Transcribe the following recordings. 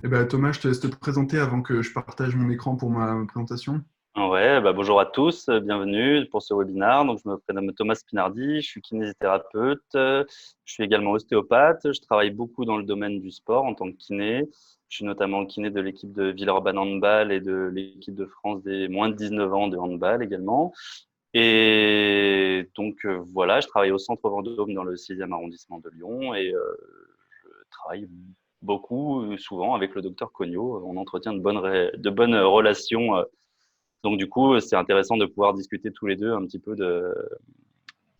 Eh ben, Thomas, je te laisse te présenter avant que je partage mon écran pour ma présentation. Ouais, bonjour à tous, bienvenue pour ce webinaire. Donc, je me prénomme Thomas Spinardi, je suis kinésithérapeute, je suis également ostéopathe, je travaille beaucoup dans le domaine du sport en tant que kiné. Je suis notamment kiné de l'équipe de Villeurbanne Handball et de l'équipe de France des moins de 19 ans de handball également. Et donc, voilà, je travaille au Centre Vendôme dans le 6e arrondissement de Lyon et je travaille beaucoup, souvent avec le docteur Cognot. On entretient de bonnes relations. Donc, du coup, c'est intéressant de pouvoir discuter tous les deux un petit peu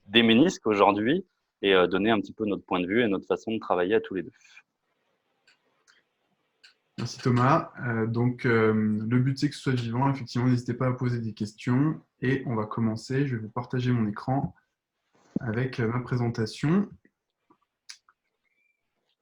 des ménisques aujourd'hui et donner un petit peu notre point de vue et notre façon de travailler à tous les deux. Merci Thomas. Le but c'est que ce soit vivant. Effectivement, n'hésitez pas à poser des questions et on va commencer. Je vais vous partager mon écran avec ma présentation.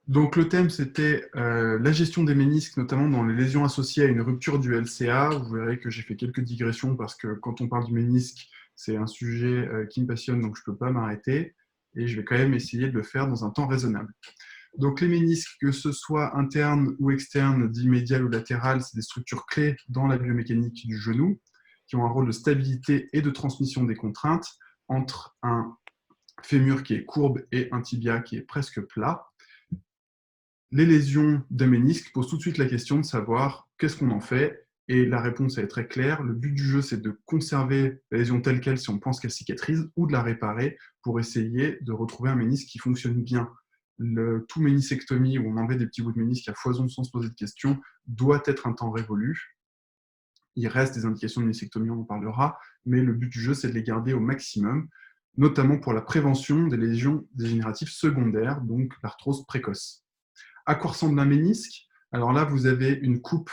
Donc le thème c'était la gestion des ménisques, notamment dans les lésions associées à une rupture du LCA. Vous verrez que j'ai fait quelques digressions parce que quand on parle du ménisque, c'est un sujet qui me passionne, donc je ne peux pas m'arrêter. Et je vais quand même essayer de le faire dans un temps raisonnable. Donc les ménisques, que ce soit internes ou externes, dits médial ou latéral, c'est des structures clés dans la biomécanique du genou, qui ont un rôle de stabilité et de transmission des contraintes entre un fémur qui est courbe et un tibia qui est presque plat. Les lésions de ménisques posent tout de suite la question de savoir qu'est-ce qu'on en fait. Et la réponse est très claire. Le but du jeu, c'est de conserver la lésion telle qu'elle si on pense qu'elle cicatrise ou de la réparer pour essayer de retrouver un ménisque qui fonctionne bien. Tout ménisectomie où on enlève des petits bouts de ménisque à foison sans se poser de questions doit être un temps révolu. Il reste des indications de ménisectomie, on en parlera, mais le but du jeu, c'est de les garder au maximum, notamment pour la prévention des lésions dégénératives secondaires, donc l'arthrose précoce. À quoi ressemble un ménisque? Alors là, vous avez une coupe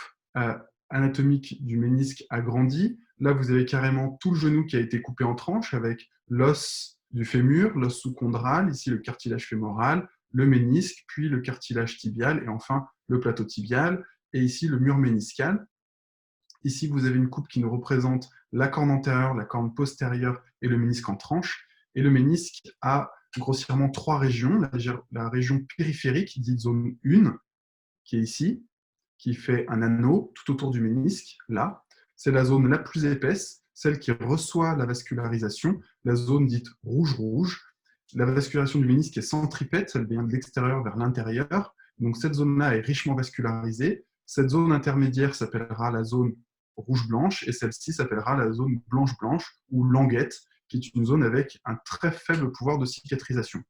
anatomique du ménisque agrandie. Là, vous avez carrément tout le genou qui a été coupé en tranches avec l'os du fémur, l'os sous-chondral, ici le cartilage fémoral, le ménisque, puis le cartilage tibial et enfin le plateau tibial et ici le mur méniscal. Ici, vous avez une coupe qui nous représente la corne antérieure, la corne postérieure et le ménisque en tranches. Et le ménisque a grossièrement trois régions. La région périphérique, dite zone 1, qui est ici, qui fait un anneau tout autour du ménisque, là. C'est la zone la plus épaisse, celle qui reçoit la vascularisation, la zone dite rouge-rouge. La vascularisation du ménisque est centripète, elle vient de l'extérieur vers l'intérieur. Donc cette zone-là est richement vascularisée. Cette zone intermédiaire s'appellera la zone rouge-blanche et celle-ci s'appellera la zone blanche-blanche ou languette, qui est une zone avec un très faible pouvoir de cicatrisation.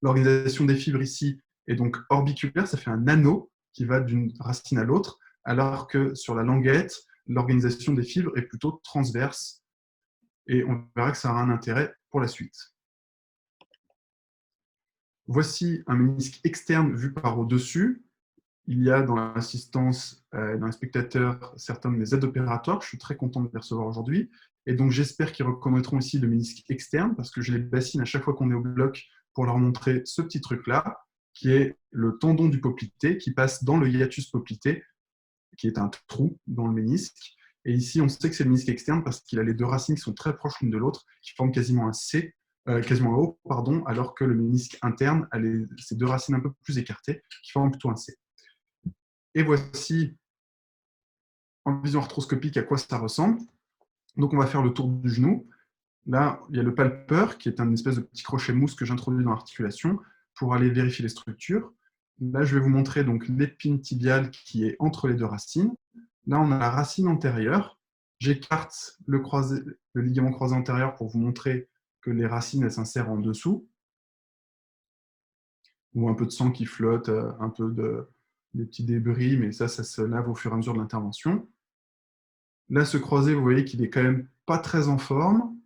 L'organisation des fibres ici est donc orbiculaire, ça fait un anneau qui va d'une racine à l'autre, alors que sur la languette, l'organisation des fibres est plutôt transverse et on verra que ça aura un intérêt pour la suite. Voici un ménisque externe vu par au-dessus. Il y a dans l'assistance, dans les spectateurs, certains de mes aides opératoires. Je suis très content de les recevoir aujourd'hui. Et donc, j'espère qu'ils reconnaîtront ici le ménisque externe parce que je les bassine à chaque fois qu'on est au bloc pour leur montrer ce petit truc-là, qui est le tendon du poplité qui passe dans le hiatus poplité, qui est un trou dans le ménisque. Et ici, on sait que c'est le ménisque externe parce qu'il a les deux racines qui sont très proches l'une de l'autre, qui forment quasiment un C, quasiment un O, pardon, alors que le ménisque interne a ces deux racines un peu plus écartées, qui forment plutôt un C. Et voici, en vision arthroscopique, à quoi ça ressemble. Donc, on va faire le tour du genou. Là, il y a le palpeur, qui est un espèce de petit crochet mousse que j'introduis dans l'articulation pour aller vérifier les structures. Là, je vais vous montrer donc l'épine tibiale qui est entre les deux racines. Là, on a la racine antérieure. J'écarte le ligament croisé antérieur pour vous montrer que les racines elles s'insèrent en dessous. Ou un peu de sang qui flotte, un peu des petits débris, mais ça se lave au fur et à mesure de l'intervention. Là, ce croisé, vous voyez qu'il est quand même pas très en forme.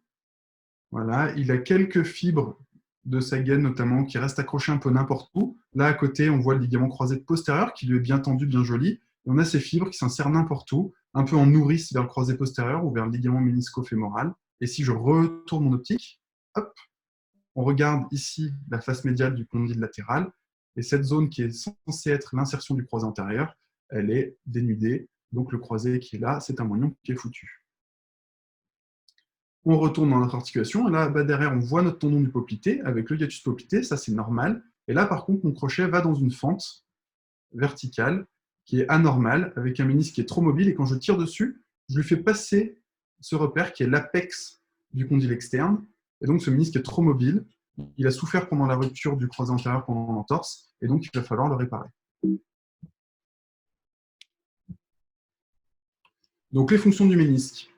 Voilà, il a quelques fibres de sa gaine notamment qui restent accrochées un peu n'importe où. Là, à côté, on voit le ligament croisé postérieur qui lui est bien tendu, bien joli. Et on a ces fibres qui s'insèrent n'importe où, un peu en nourrice vers le croisé postérieur ou vers le ligament ménisco-fémoral. Et si je retourne mon optique, hop, on regarde ici la face médiale du condyle latéral. Et cette zone qui est censée être l'insertion du croisé antérieur, elle est dénudée. Donc le croisé qui est là, c'est un moignon qui est foutu. On retourne dans notre articulation, et là, derrière, on voit notre tendon du poplité avec le hiatus poplité, ça c'est normal. Et là, par contre, mon crochet va dans une fente verticale, qui est anormal, avec un ménisque qui est trop mobile, et quand je tire dessus, je lui fais passer ce repère qui est l'apex du condyle externe, et donc ce ménisque est trop mobile, il a souffert pendant la rupture du croisé antérieur pendant l'entorse, et donc il va falloir le réparer. Donc les fonctions du ménisque.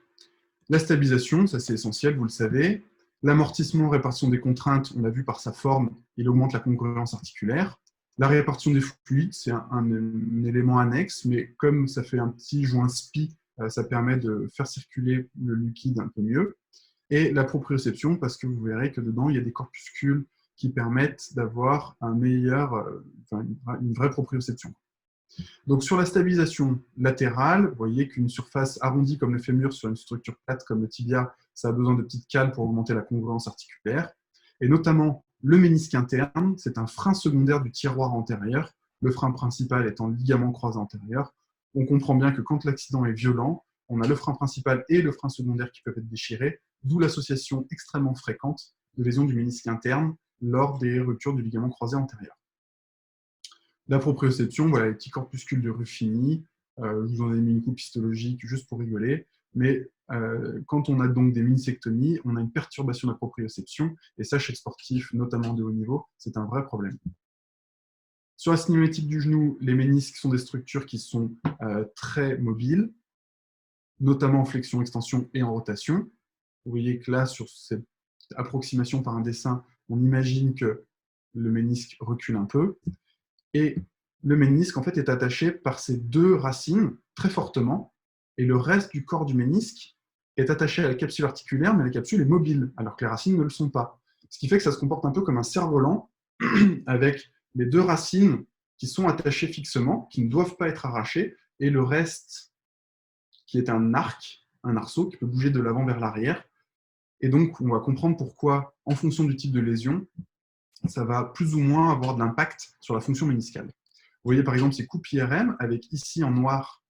La stabilisation, ça c'est essentiel, vous le savez. L'amortissement, répartition des contraintes, on l'a vu par sa forme, il augmente la congruence articulaire. La répartition des fluides, c'est un élément annexe, mais comme ça fait un petit joint SPI, ça permet de faire circuler le liquide un peu mieux. Et la proprioception, parce que vous verrez que dedans, il y a des corpuscules qui permettent d'avoir une vraie proprioception. Donc sur la stabilisation latérale, vous voyez qu'une surface arrondie comme le fémur sur une structure plate comme le tibia, ça a besoin de petites cales pour augmenter la congruence articulaire. Et notamment, le ménisque interne, c'est un frein secondaire du tiroir antérieur, le frein principal étant le ligament croisé antérieur. On comprend bien que quand l'accident est violent, on a le frein principal et le frein secondaire qui peuvent être déchirés, d'où l'association extrêmement fréquente de lésions du ménisque interne lors des ruptures du ligament croisé antérieur. La proprioception, voilà les petits corpuscules de Ruffini, je vous en ai mis une coupe histologique juste pour rigoler, mais quand on a donc des méniscectomies, on a une perturbation de la proprioception, et ça chez le sportif, notamment de haut niveau, c'est un vrai problème. Sur la cinématique du genou, les ménisques sont des structures qui sont très mobiles, notamment en flexion, extension et en rotation. Vous voyez que là, sur cette approximation par un dessin, on imagine que le ménisque recule un peu. Et le ménisque, en fait, est attaché par ces deux racines très fortement, et le reste du corps du ménisque est attaché à la capsule articulaire, mais la capsule est mobile, alors que les racines ne le sont pas. Ce qui fait que ça se comporte un peu comme un cerf-volant, avec les deux racines qui sont attachées fixement, qui ne doivent pas être arrachées, et le reste qui est un arc, un arceau qui peut bouger de l'avant vers l'arrière. Et donc, on va comprendre pourquoi, en fonction du type de lésion, ça va plus ou moins avoir de l'impact sur la fonction méniscale. Vous voyez par exemple ces coupes IRM avec ici en noir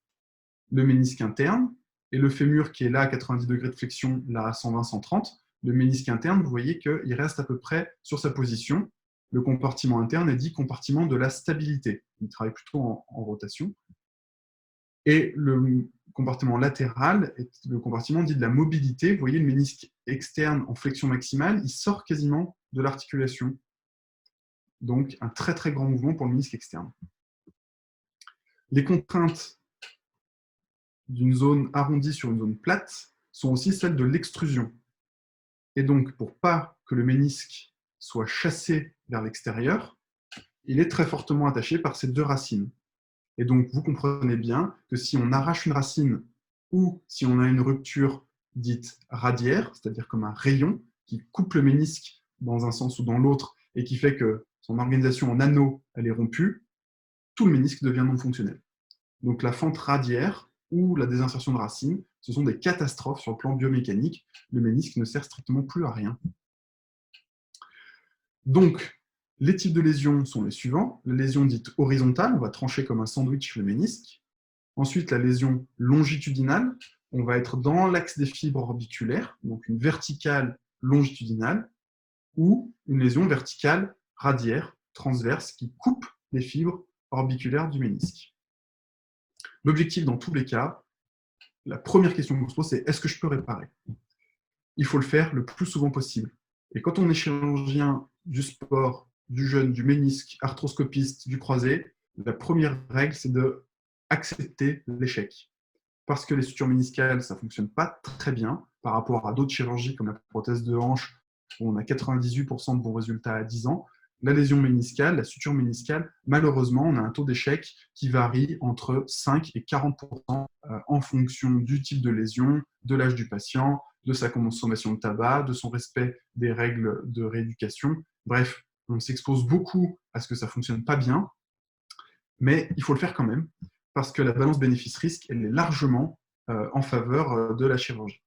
le ménisque interne et le fémur qui est là à 90 degrés de flexion, là à 120-130. Le ménisque interne, vous voyez qu'il reste à peu près sur sa position. Le compartiment interne est dit compartiment de la stabilité. Il travaille plutôt en rotation. Et le compartiment latéral est le compartiment dit de la mobilité. Vous voyez le ménisque externe en flexion maximale, il sort quasiment de l'articulation. Donc, un très très grand mouvement pour le ménisque externe. Les contraintes d'une zone arrondie sur une zone plate sont aussi celles de l'extrusion. Et donc, pour pas que le ménisque soit chassé vers l'extérieur, il est très fortement attaché par ces deux racines. Et donc, vous comprenez bien que si on arrache une racine ou si on a une rupture dite radiaire, c'est-à-dire comme un rayon qui coupe le ménisque dans un sens ou dans l'autre et qui fait que son organisation en anneau, elle est rompue, tout le ménisque devient non fonctionnel. Donc la fente radiaire ou la désinsertion de racine, ce sont des catastrophes sur le plan biomécanique. Le ménisque ne sert strictement plus à rien. Donc, les types de lésions sont les suivants. La lésion dite horizontale, on va trancher comme un sandwich le ménisque. Ensuite, la lésion longitudinale, on va être dans l'axe des fibres orbiculaires, donc une verticale longitudinale, ou une lésion verticale radiaire, transverse, qui coupe les fibres orbiculaires du ménisque. L'objectif dans tous les cas, la première question qu'on se pose, c'est est-ce que je peux réparer? Il faut le faire le plus souvent possible. Et quand on est chirurgien du sport, du jeune, du ménisque, arthroscopiste, du croisé, la première règle, c'est d'accepter l'échec. Parce que les sutures méniscales, ça ne fonctionne pas très bien par rapport à d'autres chirurgies comme la prothèse de hanche, où on a 98% de bons résultats à 10 ans. La lésion méniscale, la suture méniscale, malheureusement, on a un taux d'échec qui varie entre 5 et 40% en fonction du type de lésion, de l'âge du patient, de sa consommation de tabac, de son respect des règles de rééducation. Bref, on s'expose beaucoup à ce que ça ne fonctionne pas bien, mais il faut le faire quand même, parce que la balance bénéfice-risque, elle est largement en faveur de la chirurgie.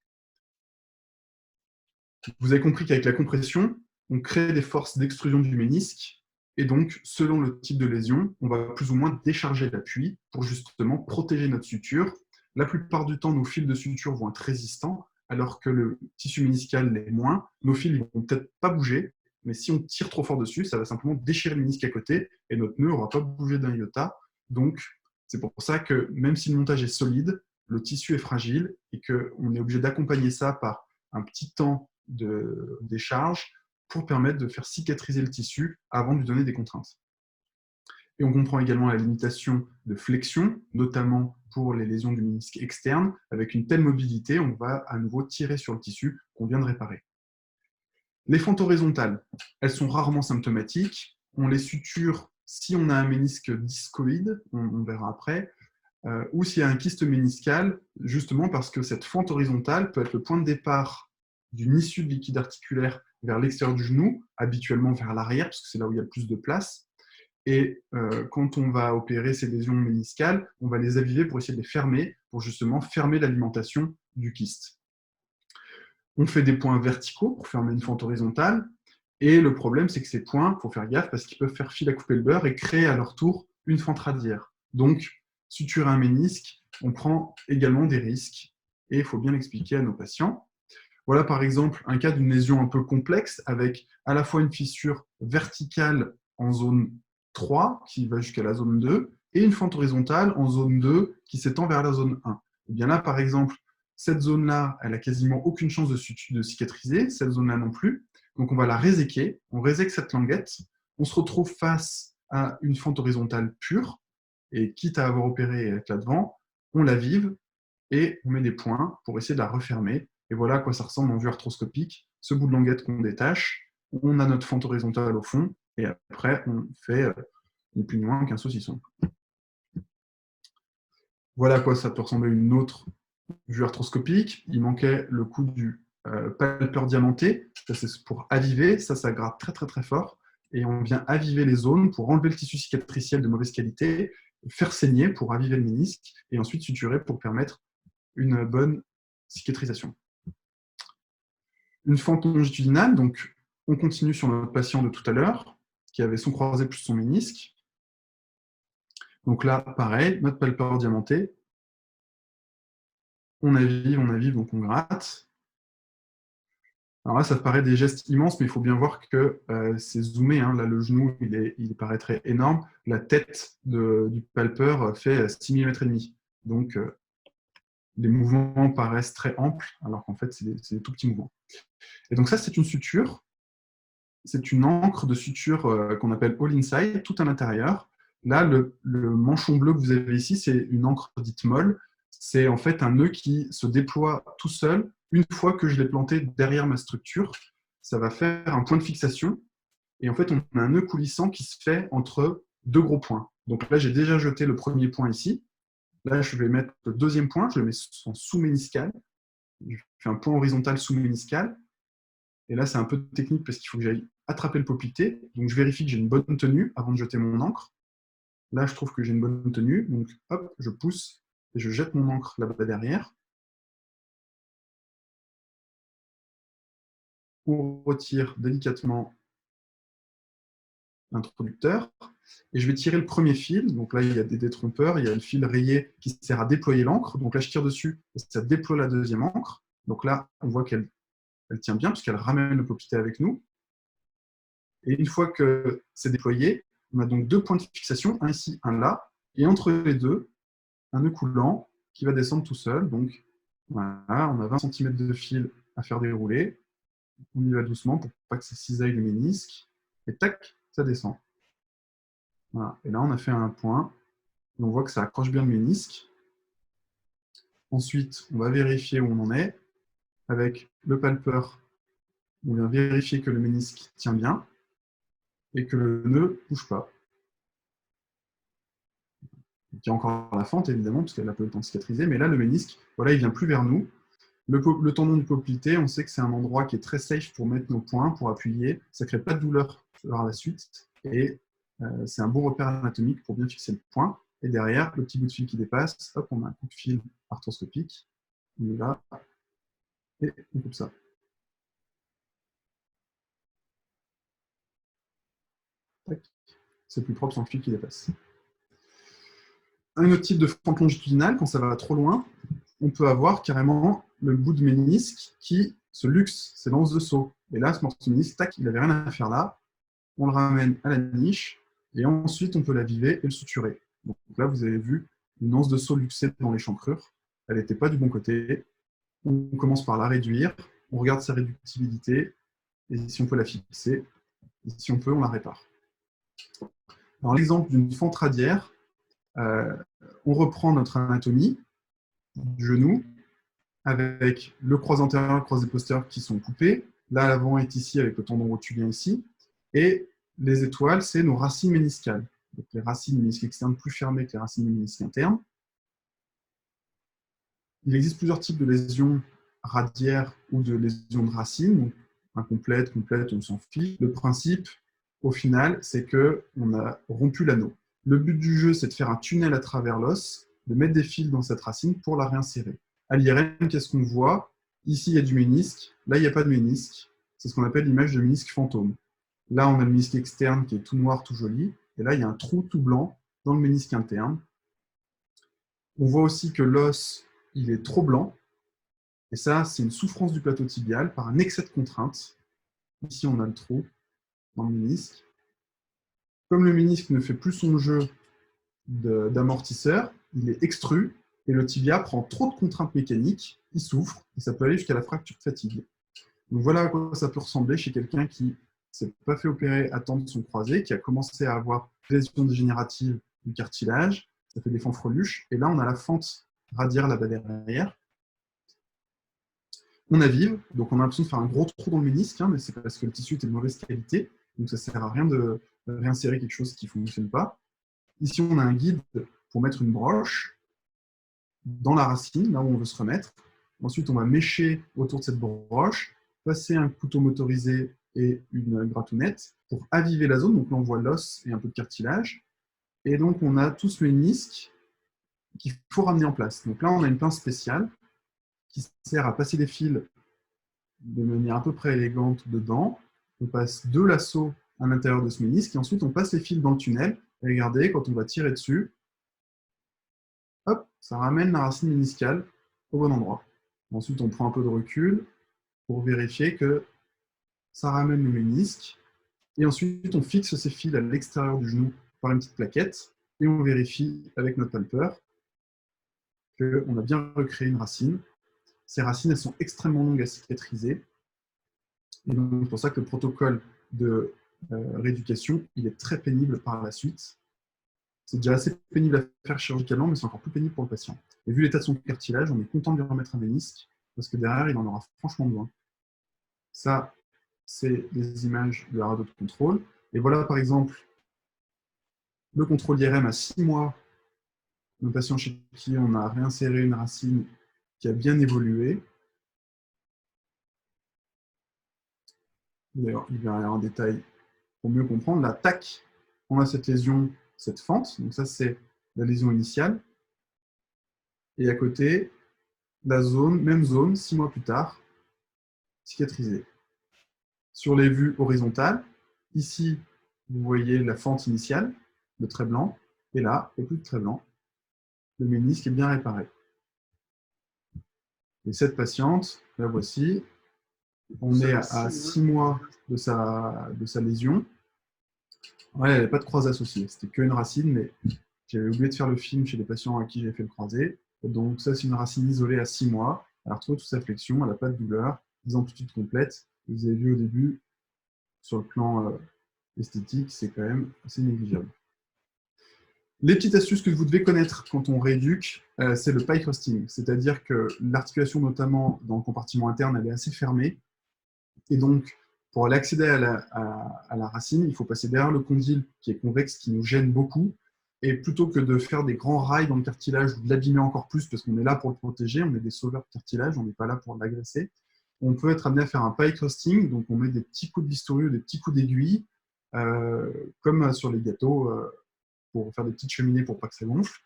Vous avez compris qu'avec la compression, on crée des forces d'extrusion du ménisque, et donc, selon le type de lésion, on va plus ou moins décharger l'appui pour justement protéger notre suture. La plupart du temps, nos fils de suture vont être résistants, alors que le tissu méniscal l'est moins. Nos fils ne vont peut-être pas bouger, mais si on tire trop fort dessus, ça va simplement déchirer le ménisque à côté, et notre nœud n'aura pas bougé d'un iota. Donc, C'est pour ça que même si le montage est solide, le tissu est fragile et qu'on est obligé d'accompagner ça par un petit temps de décharge pour permettre de faire cicatriser le tissu avant de lui donner des contraintes. Et on comprend également la limitation de flexion, notamment pour les lésions du ménisque externe. Avec une telle mobilité, on va à nouveau tirer sur le tissu qu'on vient de réparer. Les fentes horizontales, elles sont rarement symptomatiques. On les suture si on a un ménisque discoïde, on verra après, ou s'il y a un kyste méniscal, justement parce que cette fente horizontale peut être le point de départ d'une issue de liquide articulaire vers l'extérieur du genou, habituellement vers l'arrière, parce que c'est là où il y a le plus de place. Et quand on va opérer ces lésions méniscales, on va les aviver pour essayer de les fermer, pour justement fermer l'alimentation du kyste. On fait des points verticaux pour fermer une fente horizontale. Et le problème, c'est que ces points, il faut faire gaffe parce qu'ils peuvent faire fil à couper le beurre et créer à leur tour une fente radiaire. Donc, suturer un ménisque, on prend également des risques. Et il faut bien l'expliquer à nos patients. Voilà par exemple un cas d'une lésion un peu complexe avec à la fois une fissure verticale en zone 3 qui va jusqu'à la zone 2 et une fente horizontale en zone 2 qui s'étend vers la zone 1. Et bien là, par exemple, cette zone-là, elle n'a quasiment aucune chance de cicatriser, cette zone-là non plus. Donc on va la réséquer, on réséque cette languette, on se retrouve face à une fente horizontale pure, et quitte à avoir opéré et être là-devant, on la vive et on met des points pour essayer de la refermer. Et voilà à quoi ça ressemble en vue arthroscopique. Ce bout de languette qu'on détache, on a notre fente horizontale au fond, et après on fait ni plus ni moins qu'un saucisson. Voilà à quoi ça peut ressembler une autre vue arthroscopique. Il manquait le coup du palpeur diamanté. Ça, c'est pour aviver. Ça gratte très très très fort. Et on vient aviver les zones pour enlever le tissu cicatriciel de mauvaise qualité, faire saigner pour aviver le ménisque, et ensuite suturer pour permettre une bonne cicatrisation. Une fente longitudinale, donc on continue sur notre patient de tout à l'heure, qui avait son croisé plus son ménisque. Donc là, pareil, notre palpeur diamanté. On avive, donc on gratte. Alors là, ça paraît des gestes immenses, mais il faut bien voir que c'est zoomé. Hein. Là, le genou, il paraîtrait énorme. La tête du palpeur fait 6 mm et demi. Donc, les mouvements paraissent très amples, alors qu'en fait, c'est des tout petits mouvements. Et donc ça, c'est une suture. C'est une encre de suture qu'on appelle All Inside, tout à l'intérieur. Là, le manchon bleu que vous avez ici, c'est une encre dite molle. C'est en fait un nœud qui se déploie tout seul une fois que je l'ai planté derrière ma structure. Ça va faire un point de fixation. Et en fait, on a un nœud coulissant qui se fait entre deux gros points. Donc là, j'ai déjà jeté le premier point ici. Là, je vais mettre le deuxième point. Je le mets en sous-méniscal. Je fais un point horizontal sous-méniscal. Et là, c'est un peu technique parce qu'il faut que j'aille attraper le poplité. Donc, je vérifie que j'ai une bonne tenue avant de jeter mon encre. Là, je trouve que j'ai une bonne tenue. Donc, hop, je pousse et je jette mon encre là-bas derrière. On retire délicatement l'introducteur. Et je vais tirer le premier fil. Donc là, il y a des détrompeurs. Il y a le fil rayé qui sert à déployer l'encre. Donc là, je tire dessus et ça déploie la deuxième encre. Donc là, on voit qu'elle tient bien puisqu'elle ramène le poplité avec nous. Et une fois que c'est déployé, on a donc deux points de fixation, un ici, un là. Et entre les deux, un nœud coulant qui va descendre tout seul. Donc voilà, on a 20 cm de fil à faire dérouler. On y va doucement pour pas que ça cisaille le ménisque. Et tac, ça descend. Voilà. Et là, on a fait un point. Et on voit que ça accroche bien le ménisque. Ensuite, on va vérifier où on en est. Avec le palpeur, on vient vérifier que le ménisque tient bien et que le nœud ne bouge pas. Il y a encore la fente, évidemment, parce qu'elle a peu le temps de cicatriser. Mais là, le ménisque, voilà, il ne vient plus vers nous. Le tendon du poplité, on sait que c'est un endroit qui est très safe pour mettre nos points, pour appuyer. Ça ne crée pas de douleur par la suite. Et c'est un bon repère anatomique pour bien fixer le point. Et derrière, le petit bout de fil qui dépasse, hop, on a un coup de fil arthroscopique. On y va. Et on coupe ça. C'est plus propre sans le fil qui dépasse. Un autre type de fente longitudinale, quand ça va trop loin, on peut avoir carrément le bout de ménisque qui se luxe, c'est l'anse de saut. Et là, ce morceau de ménisque, tac, il n'avait rien à faire là. On le ramène à la niche et ensuite on peut l'aviver et le suturer. Donc là, vous avez vu une anse de saut luxée dans l'échancrure. Elle n'était pas du bon côté. On commence par la réduire, on regarde sa réductibilité, et si on peut la fixer, et si on peut, on la répare. Alors, l'exemple d'une fente radiaire, on reprend notre anatomie du genou, avec le croisé antérieur et le croisé postérieur qui sont coupés. Là, l'avant est ici avec le tendon rotulien ici. Et les étoiles, c'est nos racines méniscales. Donc, les racines ménisques externes plus fermées que les racines ménisques internes. Il existe plusieurs types de lésions radiaires ou de lésions de racines, donc incomplètes, complètes, on s'en fiche. Le principe, au final, c'est qu'on a rompu l'anneau. Le but du jeu, c'est de faire un tunnel à travers l'os, de mettre des fils dans cette racine pour la réinsérer. À l'IRM, qu'est-ce qu'on voit? Ici, il y a du ménisque, là, il n'y a pas de ménisque. C'est ce qu'on appelle l'image de ménisque fantôme. Là, on a le ménisque externe qui est tout noir, tout joli, et là, il y a un trou tout blanc dans le ménisque interne. On voit aussi que l'os, il est trop blanc, et ça, c'est une souffrance du plateau tibial par un excès de contrainte. Ici, on a le trou dans le ménisque. Comme le ménisque ne fait plus son jeu d'amortisseur, il est extru, et le tibia prend trop de contraintes mécaniques, il souffre, et ça peut aller jusqu'à la fracture de fatigue. Donc voilà à quoi ça peut ressembler chez quelqu'un qui ne s'est pas fait opérer à temps de son croisé, qui a commencé à avoir des lésions dégénératives du cartilage, ça fait des fanfreluches, et là on a la fente radiaire là-bas derrière. On avive, donc on a l'impression de faire un gros trou dans le ménisque, mais c'est parce que le tissu était de mauvaise qualité, donc ça ne sert à rien de réinsérer quelque chose qui ne fonctionne pas. Ici, on a un guide pour mettre une broche dans la racine, là où on veut se remettre. Ensuite, on va mécher autour de cette broche, passer un couteau motorisé et une gratounette pour aviver la zone. Donc là, on voit l'os et un peu de cartilage. Et donc, on a tout ce ménisque qu'il faut ramener en place. Donc là, on a une pince spéciale qui sert à passer des fils de manière à peu près élégante dedans. On passe 2 lassos à l'intérieur de ce ménisque et ensuite, on passe les fils dans le tunnel. Et regardez, quand on va tirer dessus, hop, ça ramène la racine méniscale au bon endroit. Ensuite, on prend un peu de recul pour vérifier que ça ramène le ménisque. Et ensuite, on fixe ces fils à l'extérieur du genou par une petite plaquette et on vérifie avec notre palpeur qu'on a bien recréé une racine. Ces racines, elles sont extrêmement longues à cicatriser. Et donc, c'est pour ça que le protocole de rééducation, il est très pénible par la suite. C'est déjà assez pénible à faire chirurgicalement, mais c'est encore plus pénible pour le patient. Et vu l'état de son cartilage, on est content de lui remettre un ménisque, parce que derrière, il en aura franchement besoin. Ça, c'est des images de la radio de contrôle. Et voilà, par exemple, le contrôle IRM à 6 mois, un patient chez qui on a réinséré une racine qui a bien évolué. D'ailleurs, il va y avoir un détail pour mieux comprendre. Là, tac, on a cette lésion, cette fente. Donc ça, c'est la lésion initiale. Et à côté, la zone, même zone, 6 mois plus tard, cicatrisée. Sur les vues horizontales, ici, vous voyez la fente initiale, le trait blanc, et là, il n'y a plus de trait blanc. Le ménisque est bien réparé. Et cette patiente, la voici, on est à 6 mois de sa lésion. Ouais, elle n'avait pas de croisé associé, c'était qu'une racine, mais j'avais oublié de faire le film chez les patients à qui j'ai fait le croisé. Donc ça, c'est une racine isolée à 6 mois. Elle a retrouvé toute sa flexion, elle n'a pas de douleur, des amplitudes complètes. Vous avez vu au début, sur le plan esthétique, c'est quand même assez négligeable. Les petites astuces que vous devez connaître quand on rééduque, c'est le pie crusting. C'est-à-dire que l'articulation, notamment dans le compartiment interne, elle est assez fermée. Et donc, pour aller accéder à la racine, il faut passer derrière le condyle qui est convexe, qui nous gêne beaucoup. Et plutôt que de faire des grands rails dans le cartilage ou de l'abîmer encore plus, parce qu'on est là pour le protéger, on est des sauveurs de cartilage, on n'est pas là pour l'agresser, on peut être amené à faire un pie crusting. Donc, on met des petits coups de bistouri ou des petits coups d'aiguille, comme sur les gâteaux, pour faire des petites cheminées pour pas que ça gonfle.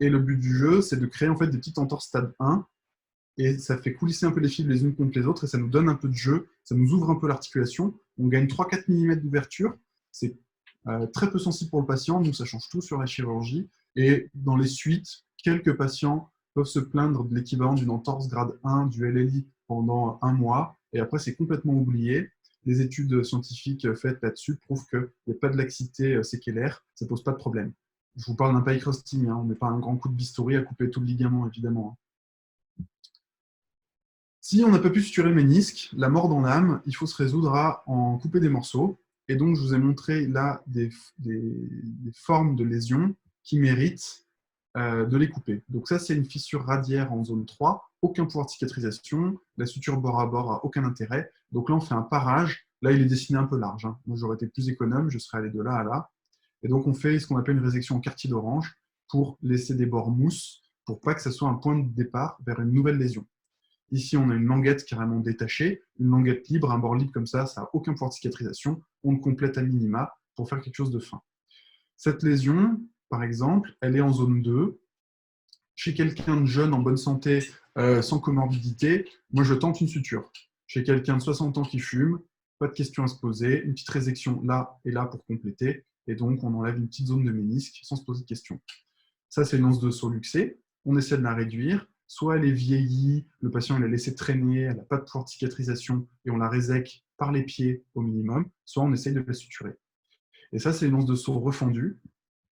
Et le but du jeu, c'est de créer en fait des petites entorses stade 1, et ça fait coulisser un peu les fils les unes contre les autres, et ça nous donne un peu de jeu, ça nous ouvre un peu l'articulation, on gagne 3-4 mm d'ouverture, c'est très peu sensible pour le patient, nous ça change tout sur la chirurgie, et dans les suites, quelques patients peuvent se plaindre de l'équivalent d'une entorse grade 1 du LLI pendant 1 mois, et après c'est complètement oublié. Les études scientifiques faites là-dessus prouvent qu'il n'y a pas de laxité séquelaire, ça ne pose pas de problème. Je vous parle d'un pyrostomie, on ne met pas un grand coup de bistouri à couper tout le ligament, évidemment. Si on n'a pas pu suturer le ménisque, la mort dans l'âme, il faut se résoudre à en couper des morceaux. Et donc, je vous ai montré là des formes de lésions qui méritent de les couper. Donc ça, c'est une fissure radiaire en zone 3, aucun pouvoir de cicatrisation, la suture bord à bord a aucun intérêt. Donc là, on fait un parage. Là, il est dessiné un peu large. Moi, j'aurais été plus économe, je serais allé de là à là. Et donc, on fait ce qu'on appelle une résection en quartier d'orange pour laisser des bords mousse, pour pas que ça soit un point de départ vers une nouvelle lésion. Ici, on a une languette carrément détachée, une languette libre, un bord libre comme ça n'a aucun pouvoir de cicatrisation. On le complète à minima pour faire quelque chose de fin. Cette lésion, par exemple, elle est en zone 2. Chez quelqu'un de jeune, en bonne santé, sans comorbidité, moi, je tente une suture. Chez quelqu'un de 60 ans qui fume, pas de question à se poser, une petite résection là et là pour compléter, et donc on enlève une petite zone de ménisque sans se poser de questions. Ça, c'est une once de saut luxée. On essaie de la réduire. Soit elle est vieillie, le patient l'a laissé traîner, elle n'a pas de pouvoir de cicatrisation et on la résèque par les pieds au minimum, soit on essaye de la suturer. Et ça, c'est une once de saut refendue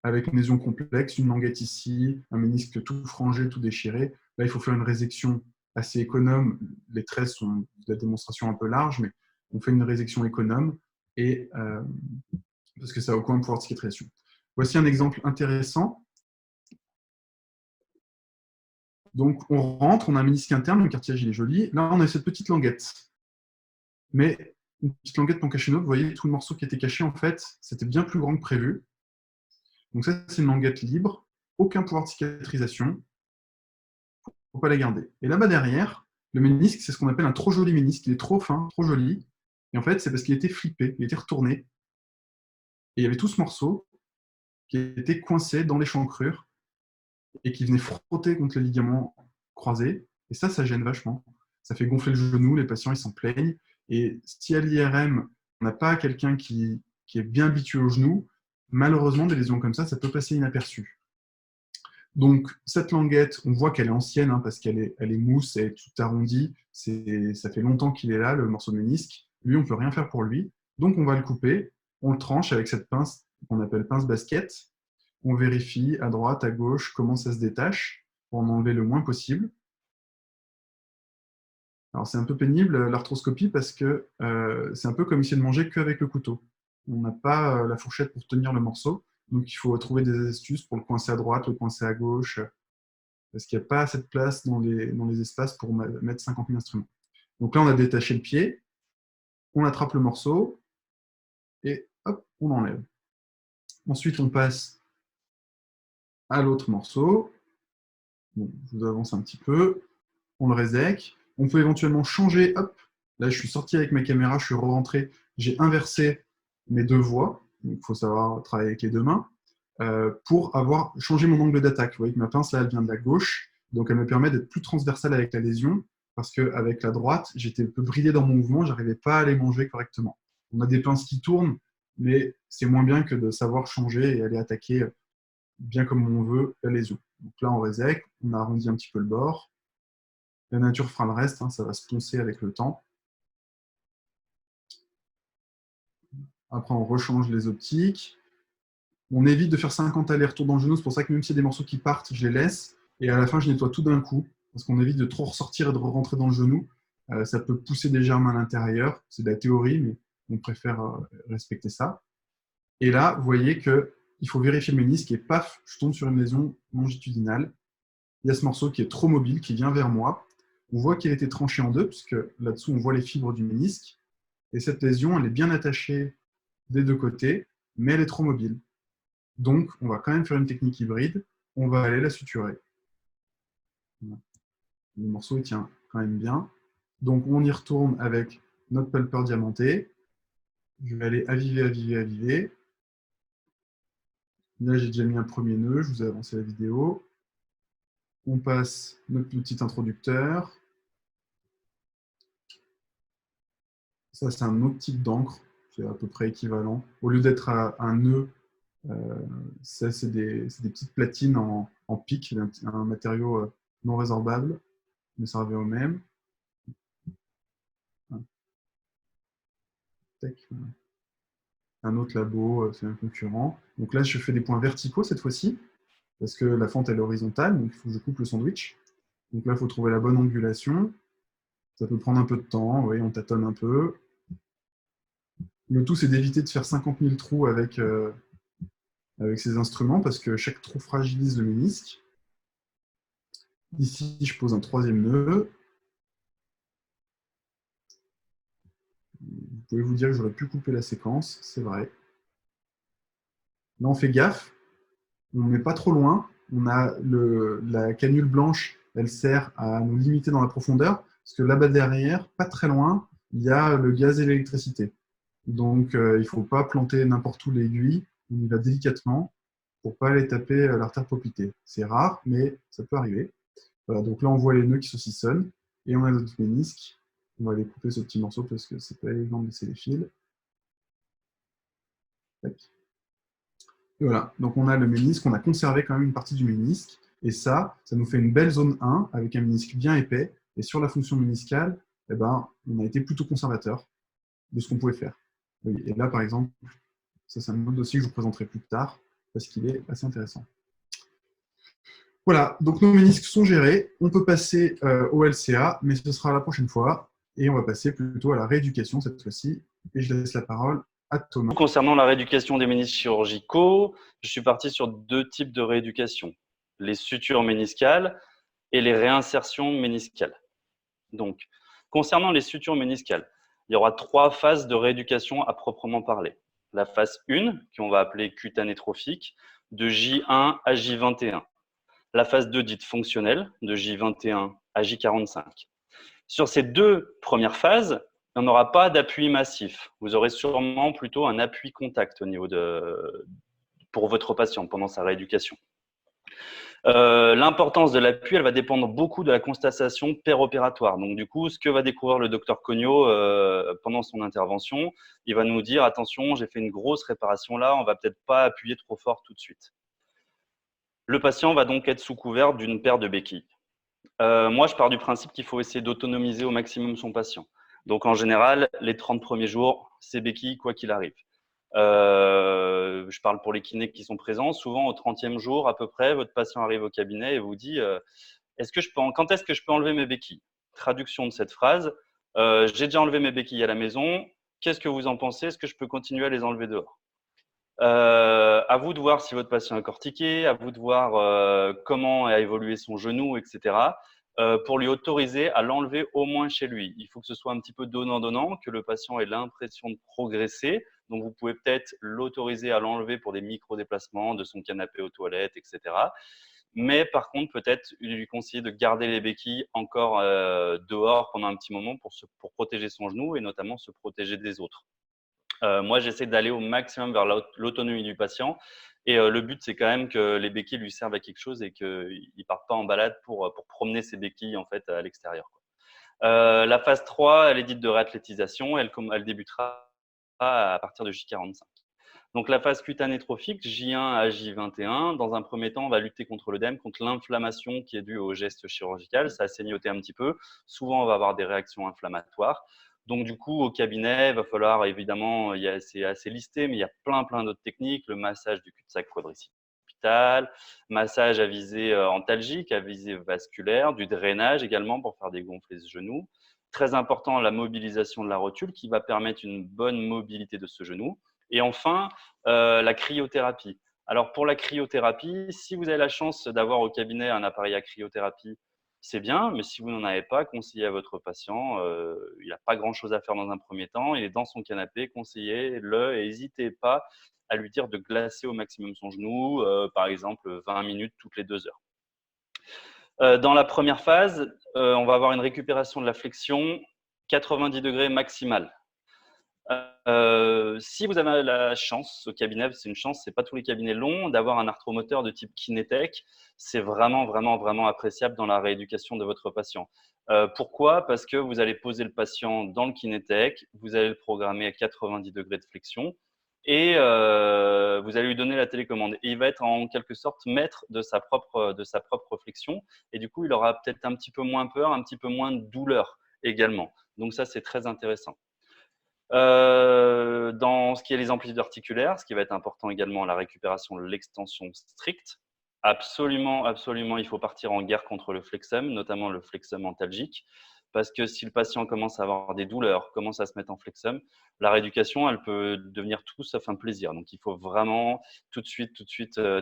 avec une lésion complexe, une languette ici, un ménisque tout frangé, tout déchiré. Là, il faut faire une résection assez économe. Les traits sont de la démonstration un peu large, mais on fait une résection économe et, parce que ça n'a aucun pouvoir de cicatrisation. Voici un exemple intéressant. Donc, on rentre, on a un ménisque interne, le cartilage il est joli. Là, on a cette petite languette. Mais une petite languette pour cacher une autre, vous voyez, tout le morceau qui était caché, en fait, c'était bien plus grand que prévu. Donc ça, c'est une languette libre, aucun pouvoir de cicatrisation, il ne faut pas la garder. Et là-bas derrière, le ménisque, c'est ce qu'on appelle un trop joli ménisque. Il est trop fin, trop joli. Et en fait, c'est parce qu'il était flippé, il était retourné. Et il y avait tout ce morceau qui était coincé dans l'échancrure et qui venait frotter contre le ligament croisé. Et ça gêne vachement. Ça fait gonfler le genou, les patients ils s'en plaignent. Et si à l'IRM, on n'a pas quelqu'un qui est bien habitué au genou, malheureusement, des lésions comme ça peut passer inaperçu. Donc, cette languette, on voit qu'elle est ancienne parce qu'elle est mousse, elle est toute arrondie. Ça fait longtemps qu'il est là, le morceau de ménisque. Lui, on ne peut rien faire pour lui. Donc, on va le couper. On le tranche avec cette pince qu'on appelle pince basket. On vérifie à droite, à gauche, comment ça se détache pour en enlever le moins possible. Alors, c'est un peu pénible l'arthroscopie parce que c'est un peu comme essayer de manger qu'avec le couteau. On n'a pas la fourchette pour tenir le morceau. Donc, il faut trouver des astuces pour le coincer à droite, le coincer à gauche, parce qu'il n'y a pas assez de place dans les espaces pour mettre 50 000 instruments. Donc là, on a détaché le pied, on attrape le morceau, et hop, on enlève. Ensuite, on passe à l'autre morceau. Bon, je vous avance un petit peu. On le résèque. On peut éventuellement changer. Hop, là, je suis sorti avec ma caméra, je suis rentré. J'ai inversé mes deux voies. Il faut savoir travailler avec les deux mains. Pour avoir changé mon angle d'attaque. Vous voyez que ma pince, là, elle vient de la gauche. Donc, elle me permet d'être plus transversale avec la lésion. Parce qu'avec la droite, j'étais un peu bridé dans mon mouvement. Je n'arrivais pas à les manger correctement. On a des pinces qui tournent, mais c'est moins bien que de savoir changer et aller attaquer bien comme on veut la lésion. Donc là, on résèque, on arrondit un petit peu le bord. La nature fera le reste, ça va se poncer avec le temps. Après, on rechange les optiques. On évite de faire 50 allers-retours dans le genou, c'est pour ça que même s'il y a des morceaux qui partent, je les laisse. Et à la fin, je nettoie tout d'un coup, parce qu'on évite de trop ressortir et de rentrer dans le genou. Ça peut pousser des germes à l'intérieur. C'est de la théorie, mais on préfère respecter ça. Et là, vous voyez qu'il faut vérifier le ménisque et paf, je tombe sur une lésion longitudinale. Il y a ce morceau qui est trop mobile, qui vient vers moi. On voit qu'il a été tranché en deux, puisque là-dessous, on voit les fibres du ménisque. Et cette lésion, elle est bien attachée des deux côtés, mais elle est trop mobile. Donc, on va quand même faire une technique hybride. On va aller la suturer. Le morceau, il tient quand même bien. Donc, on y retourne avec notre pulper diamanté. Je vais aller aviver, aviver, aviver. Là, j'ai déjà mis un premier nœud. Je vous ai avancé la vidéo. On passe notre petit introducteur. Ça, c'est un autre type d'encre. C'est à peu près équivalent. Au lieu d'être un nœud, ça, c'est des petites platines en pic, un matériau non résorbable, mais ça revient au même. Tac. un autre labo, c'est un concurrent. Donc là, je fais des points verticaux cette fois-ci, parce que la fente elle est horizontale, donc il faut que je coupe le sandwich. Donc là, il faut trouver la bonne angulation. Ça peut prendre un peu de temps, oui, on tâtonne un peu. Le tout, c'est d'éviter de faire 50 000 trous avec ces instruments, parce que chaque trou fragilise le ménisque. Ici, je pose un troisième nœud. Vous pouvez vous dire que j'aurais pu couper la séquence, c'est vrai. Là, on fait gaffe, on ne met pas trop loin. On a la canule blanche, elle sert à nous limiter dans la profondeur, parce que là-bas derrière, pas très loin, il y a le gaz et l'électricité. Donc, il ne faut pas planter n'importe où l'aiguille, on y va délicatement pour ne pas aller taper l'artère poplitée. C'est rare, mais ça peut arriver. Voilà, donc là, on voit les nœuds qui saucissonnent, et on a notre ménisque. On va aller couper ce petit morceau parce que c'est pas évident de laisser les fils. Tac. Et voilà, donc on a le ménisque, on a conservé quand même une partie du ménisque, et ça nous fait une belle zone 1 avec un ménisque bien épais, et sur la fonction méniscale, eh ben, on a été plutôt conservateur de ce qu'on pouvait faire. Oui, et là, par exemple, ça c'est un autre dossier que je vous présenterai plus tard, parce qu'il est assez intéressant. Voilà, donc nos ménisques sont gérés, on peut passer au LCA, mais ce sera la prochaine fois, et on va passer plutôt à la rééducation cette fois-ci, et je laisse la parole à Thomas. Concernant la rééducation des ménisques chirurgicaux, je suis parti sur 2 types de rééducation, les sutures méniscales et les réinsertions méniscales. Donc, concernant les sutures méniscales, il y aura 3 phases de rééducation à proprement parler. La phase 1, qu'on va appeler cutanée trophique, de J1 à J21. La phase 2 dite fonctionnelle, de J21 à J45. Sur ces 2 premières phases, il n'y en aura pas d'appui massif. Vous aurez sûrement plutôt un appui contact au niveau pour votre patient pendant sa rééducation. L'importance de l'appui, elle va dépendre beaucoup de la constatation péropératoire. Donc, du coup, ce que va découvrir le docteur Cognot pendant son intervention, il va nous dire, attention, j'ai fait une grosse réparation là, on va peut-être pas appuyer trop fort tout de suite. Le patient va donc être sous couvert d'une paire de béquilles. Moi, je pars du principe qu'il faut essayer d'autonomiser au maximum son patient. Donc, en général, les 30 premiers jours, c'est béquilles quoi qu'il arrive. Je parle pour les kinés qui sont présents. Souvent, au 30e jour, à peu près, votre patient arrive au cabinet et vous dit quand est-ce que je peux enlever mes béquilles? Traduction de cette phrase j'ai déjà enlevé mes béquilles à la maison. Qu'est-ce que vous en pensez? Est-ce que je peux continuer à les enlever dehors? À vous de voir si votre patient est cortiqué, à vous de voir comment a évolué son genou, etc. Pour lui autoriser à l'enlever au moins chez lui. Il faut que ce soit un petit peu donnant-donnant, que le patient ait l'impression de progresser. Donc, vous pouvez peut-être l'autoriser à l'enlever pour des micro-déplacements de son canapé aux toilettes, etc. Mais par contre, peut-être lui conseiller de garder les béquilles encore dehors pendant un petit moment pour protéger son genou et notamment se protéger des autres. Moi, j'essaie d'aller au maximum vers l'autonomie du patient. Et le but, c'est quand même que les béquilles lui servent à quelque chose et qu'il ne parte pas en balade pour promener ses béquilles en fait, à l'extérieur. La phase 3, elle est dite de réathlétisation. Elle débutera à partir de J45. Donc, la phase cutanée trophique, J1 à J21, dans un premier temps, on va lutter contre l'œdème, contre l'inflammation qui est due au geste chirurgical. Ça a saignoté un petit peu. Souvent, on va avoir des réactions inflammatoires. Donc, du coup, au cabinet, il va falloir, évidemment, c'est assez listé, mais il y a plein d'autres techniques. Le massage du cul-de-sac quadricipital, massage à visée antalgique, à visée vasculaire, du drainage également pour faire dégonfler ce genou. Très important, la mobilisation de la rotule qui va permettre une bonne mobilité de ce genou. Et enfin, la cryothérapie. Alors, pour la cryothérapie, si vous avez la chance d'avoir au cabinet un appareil à cryothérapie, c'est bien, mais si vous n'en avez pas, conseillez à votre patient. Il n'a pas grand-chose à faire dans un premier temps. Il est dans son canapé, conseillez-le et n'hésitez pas à lui dire de glacer au maximum son genou, par exemple 20 minutes toutes les 2 heures. Dans la première phase, on va avoir une récupération de la flexion 90 degrés maximale. Si vous avez la chance au cabinet, c'est une chance, c'est pas tous les cabinets l'ont, d'avoir un arthromoteur de type Kinetec, c'est vraiment appréciable dans la rééducation de votre patient. Pourquoi? Parce que vous allez poser le patient dans le Kinetec, vous allez le programmer à 90 degrés de flexion et vous allez lui donner la télécommande. Et il va être en quelque sorte maître de sa propre flexion et du coup, il aura peut-être un petit peu moins peur, un petit peu moins de douleur également. Donc ça, c'est très intéressant. Dans ce qui est les amplitudes articulaires, ce qui va être important également, la récupération de l'extension stricte. Absolument, absolument, il faut partir en guerre contre le flexum, notamment le flexum antalgique, parce que si le patient commence à avoir des douleurs, commence à se mettre en flexum, la rééducation, elle peut devenir tout sauf un plaisir. Donc, il faut vraiment tout de suite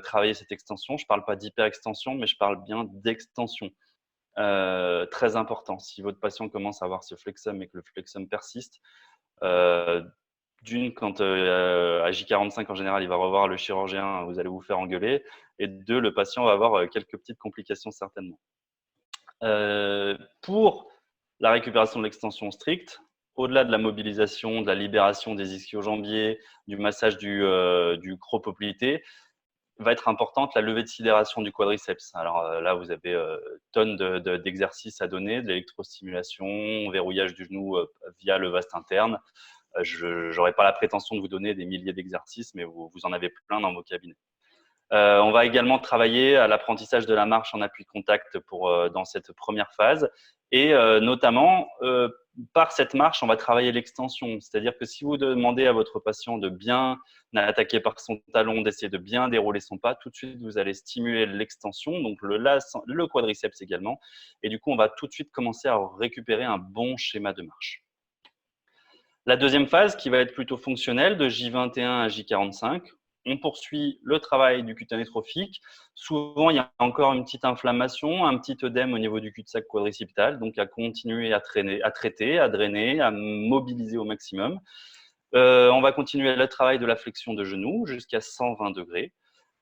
travailler cette extension. Je ne parle pas d'hyperextension, mais je parle bien d'extension. Très important. Si votre patient commence à avoir ce flexum et que le flexum persiste, d'une, quand à J45 en général, il va revoir le chirurgien, vous allez vous faire engueuler. Et deux, le patient va avoir quelques petites complications certainement. Pour la récupération de l'extension stricte, au-delà de la mobilisation, de la libération des ischio-jambiers, du massage du gros poplité, va être importante la levée de sidération du quadriceps. Alors là, vous avez tonnes d'exercices à donner, de l'électrostimulation, verrouillage du genou via le vaste interne. Je n'aurai pas la prétention de vous donner des milliers d'exercices, mais vous en avez plein dans vos cabinets. On va également travailler à l'apprentissage de la marche en appui-contact dans cette première phase. Et notamment, par cette marche, on va travailler l'extension. C'est-à-dire que si vous demandez à votre patient de bien attaquer par son talon, d'essayer de bien dérouler son pas, tout de suite, vous allez stimuler l'extension, donc le quadriceps également. Et du coup, on va tout de suite commencer à récupérer un bon schéma de marche. La deuxième phase, qui va être plutôt fonctionnelle, de J21 à J45, on poursuit le travail du cutané trophique. Souvent, il y a encore une petite inflammation, un petit œdème au niveau du cul-de-sac quadricipital, donc à continuer à traiter, à drainer, à mobiliser au maximum. On va continuer le travail de la flexion de genou jusqu'à 120 degrés.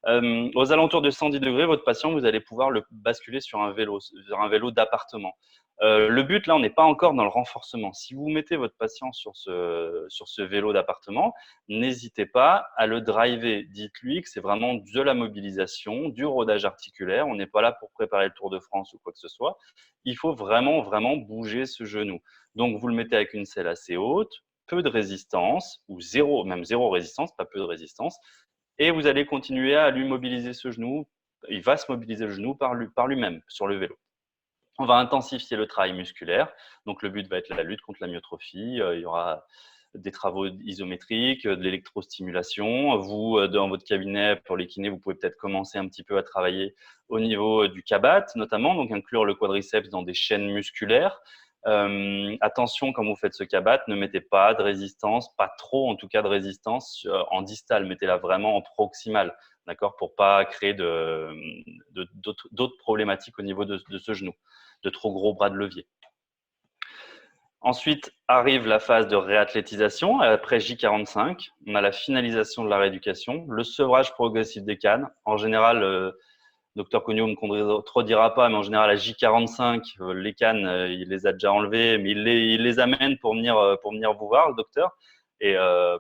Aux alentours de 110 degrés, votre patient, vous allez pouvoir le basculer sur un vélo d'appartement. Le but, là, on n'est pas encore dans le renforcement. Si vous mettez votre patient sur ce vélo d'appartement, n'hésitez pas à le driver. Dites-lui que c'est vraiment de la mobilisation, du rodage articulaire. On n'est pas là pour préparer le Tour de France ou quoi que ce soit. Il faut vraiment, vraiment bouger ce genou. Donc, vous le mettez avec une selle assez haute, peu de résistance, ou zéro, même zéro résistance, pas peu de résistance. Et vous allez continuer à lui mobiliser ce genou. Il va se mobiliser le genou par lui-même sur le vélo. On va intensifier le travail musculaire. Donc, le but va être la lutte contre la myotrophie. Il y aura des travaux isométriques, de l'électrostimulation. Vous, dans votre cabinet, pour les kinés, vous pouvez peut-être commencer un petit peu à travailler au niveau du Kabat, notamment, donc inclure le quadriceps dans des chaînes musculaires. Attention, quand vous faites ce Kabat, ne mettez pas de résistance, pas trop en tout cas de résistance en distal, mettez-la vraiment en proximal, d'accord, pour pas créer d'autres problématiques au niveau de ce genou, de trop gros bras de levier. Ensuite arrive la phase de réathlétisation. Après J45, on a la finalisation de la rééducation, le sevrage progressif des cannes. En général, Docteur Cogno ne me contredira pas, mais en général, à J45, les cannes, il les a déjà enlevées, mais il les amène pour venir vous voir, le docteur, et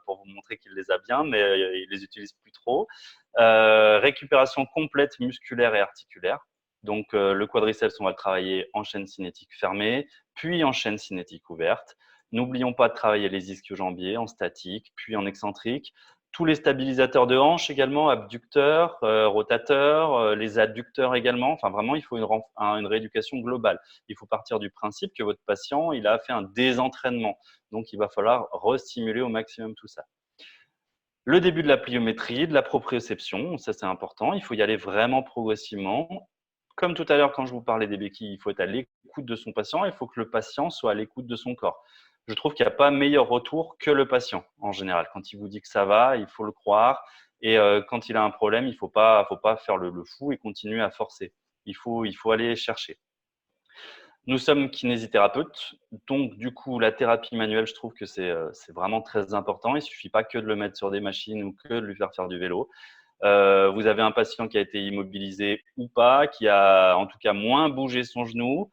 pour vous montrer qu'il les a bien, mais il les utilise plus trop. Récupération complète musculaire et articulaire. Donc, le quadriceps, on va le travailler en chaîne cinétique fermée, puis en chaîne cinétique ouverte. N'oublions pas de travailler les ischio-jambiers en statique, puis en excentrique. Tous les stabilisateurs de hanche également, abducteurs, rotateurs, les adducteurs également. Enfin, vraiment, il faut une rééducation globale. Il faut partir du principe que votre patient, il a fait un désentraînement. Donc, il va falloir restimuler au maximum tout ça. Le début de la pliométrie, de la proprioception, ça c'est important. Il faut y aller vraiment progressivement. Comme tout à l'heure, quand je vous parlais des béquilles, il faut être à l'écoute de son patient. Il faut que le patient soit à l'écoute de son corps. Je trouve qu'il n'y a pas meilleur retour que le patient, en général. Quand il vous dit que ça va, il faut le croire. Et quand il a un problème, il ne faut pas faire le fou et continuer à forcer. Il faut aller chercher. Nous sommes kinésithérapeutes, donc du coup, la thérapie manuelle, je trouve que c'est vraiment très important. Il ne suffit pas que de le mettre sur des machines ou que de lui faire du vélo. Vous avez un patient qui a été immobilisé ou pas, qui a en tout cas moins bougé son genou,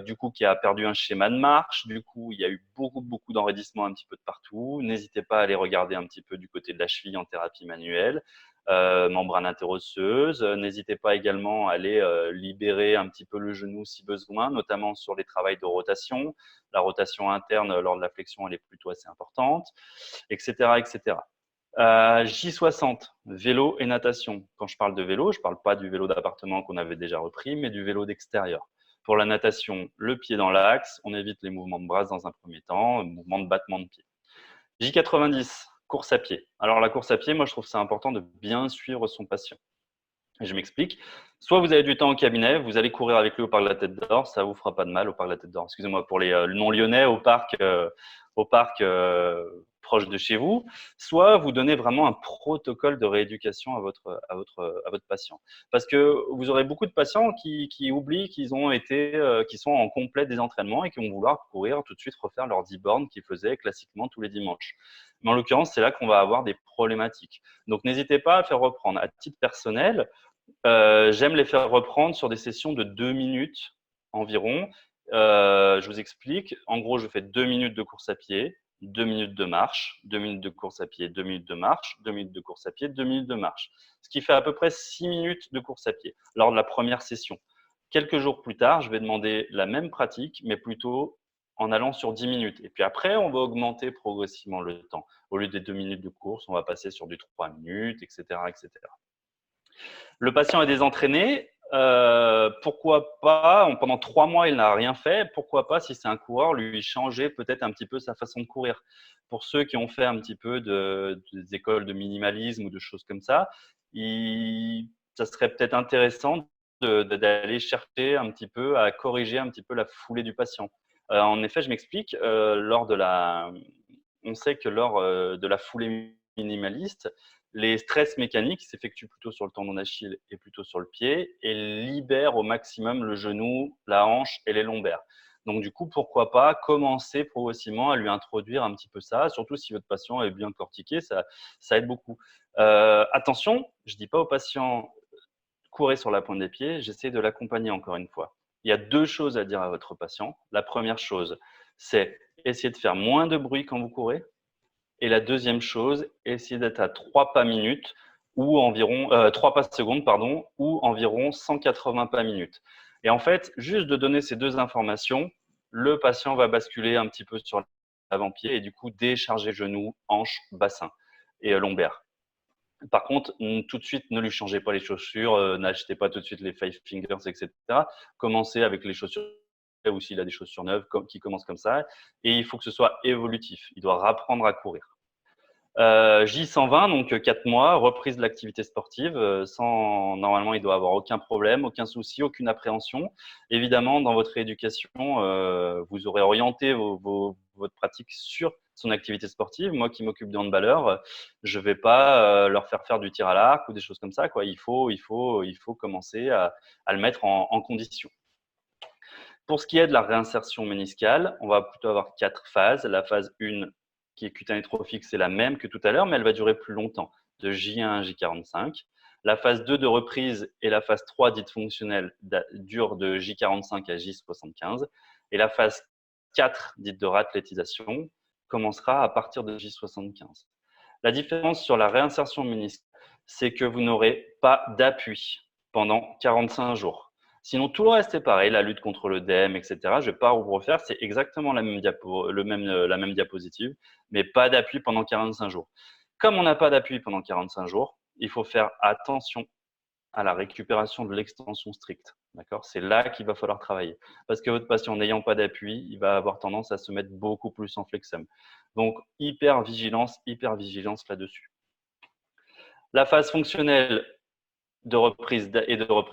du coup qui a perdu un schéma de marche, du coup il y a eu beaucoup d'enraidissement un petit peu de partout. N'hésitez pas à aller regarder un petit peu du côté de la cheville en thérapie manuelle, membrane interosseuse. N'hésitez pas également à aller libérer un petit peu le genou si besoin, notamment sur les travails de rotation. La rotation interne lors de la flexion, elle est plutôt assez importante, etc., etc. J60, vélo et natation. Quand je parle de vélo, je ne parle pas du vélo d'appartement qu'on avait déjà repris, mais du vélo d'extérieur. Pour la natation, le pied dans l'axe, on évite les mouvements de bras dans un premier temps, mouvement de battement de pied. J90, course à pied. Alors la course à pied, moi je trouve c'est important de bien suivre son patient. Je m'explique. Soit vous avez du temps au cabinet, vous allez courir avec lui au parc de la Tête d'Or, ça vous fera pas de mal au parc de la Tête d'Or. Excusez-moi pour les non-lyonnais au parc proche de chez vous. Soit vous donnez vraiment un protocole de rééducation à votre patient. Parce que vous aurez beaucoup de patients qui oublient qu'ils sont en complet désentraînement et qui vont vouloir courir tout de suite refaire leurs 10 bornes qu'ils faisaient classiquement tous les dimanches. Mais en l'occurrence, c'est là qu'on va avoir des problématiques. Donc n'hésitez pas à faire reprendre. À titre personnel, j'aime les faire reprendre sur des sessions de 2 minutes environ. Je vous explique. En gros, je fais 2 minutes de course à pied, 2 minutes de marche, 2 minutes de course à pied, 2 minutes de marche, 2 minutes de course à pied, 2 minutes de marche. Ce qui fait à peu près 6 minutes de course à pied lors de la première session. Quelques jours plus tard, je vais demander la même pratique, mais plutôt en allant sur 10 minutes. Et puis après, on va augmenter progressivement le temps. Au lieu des 2 minutes de course, on va passer sur du 3 minutes, etc., etc. Le patient est désentraîné. Pourquoi pas, pendant 3 mois, il n'a rien fait. Pourquoi pas, si c'est un coureur, lui changer peut-être un petit peu sa façon de courir. Pour ceux qui ont fait un petit peu des écoles de minimalisme ou de choses comme ça, ça serait peut-être intéressant d'aller chercher un petit peu à corriger un petit peu la foulée du patient. En effet, je m'explique. On sait que lors de la foulée minimaliste, les stress mécaniques s'effectuent plutôt sur le tendon d'Achille et plutôt sur le pied et libèrent au maximum le genou, la hanche et les lombaires. Donc du coup, pourquoi pas commencer progressivement à lui introduire un petit peu ça, surtout si votre patient est bien cortiqué, ça aide beaucoup. Attention, je ne dis pas au patient courez sur la pointe des pieds, j'essaie de l'accompagner encore une fois. Il y a 2 choses à dire à votre patient. La première chose, c'est essayer de faire moins de bruit quand vous courez. Et la deuxième chose, essayer d'être à 3 pas minutes ou environ 3 pas secondes, pardon, ou environ 180 pas minutes. Et en fait, juste de donner ces 2 informations, le patient va basculer un petit peu sur l'avant-pied et du coup décharger genoux, hanches, bassin et lombaire. Par contre, tout de suite, ne lui changez pas les chaussures, n'achetez pas tout de suite les Five Fingers, etc. Commencez avec les chaussures ou s'il a des chaussures neuves qui commencent comme ça. Et il faut que ce soit évolutif. Il doit apprendre à courir. J120, donc 4 mois, reprise de l'activité sportive. Normalement, il doit avoir aucun problème, aucun souci, aucune appréhension. Évidemment, dans votre rééducation, vous aurez orienté votre pratique sur son activité sportive. Moi qui m'occupe de handballeurs, je ne vais pas leur faire du tir à l'arc ou des choses comme ça, quoi. Il faut commencer à le mettre en condition. Pour ce qui est de la réinsertion méniscale, on va plutôt avoir 4 phases. La phase 1, qui est cutanée trophique, c'est la même que tout à l'heure, mais elle va durer plus longtemps, de J1 à J45. La phase 2 de reprise et la phase 3 dite fonctionnelle dure de J45 à J75. Et la phase 4 dite de rathlétisation commencera à partir de J75. La différence sur la réinsertion méniscale, c'est que vous n'aurez pas d'appui pendant 45 jours. Sinon, tout le reste est pareil, la lutte contre l'œdème, etc. Je ne vais pas vous refaire, c'est exactement la même diapositive, mais pas d'appui pendant 45 jours. Comme on n'a pas d'appui pendant 45 jours, il faut faire attention à la récupération de l'extension stricte. C'est là qu'il va falloir travailler. Parce que votre patient n'ayant pas d'appui, il va avoir tendance à se mettre beaucoup plus en flexum. Donc, hyper vigilance là-dessus. La phase fonctionnelle de reprise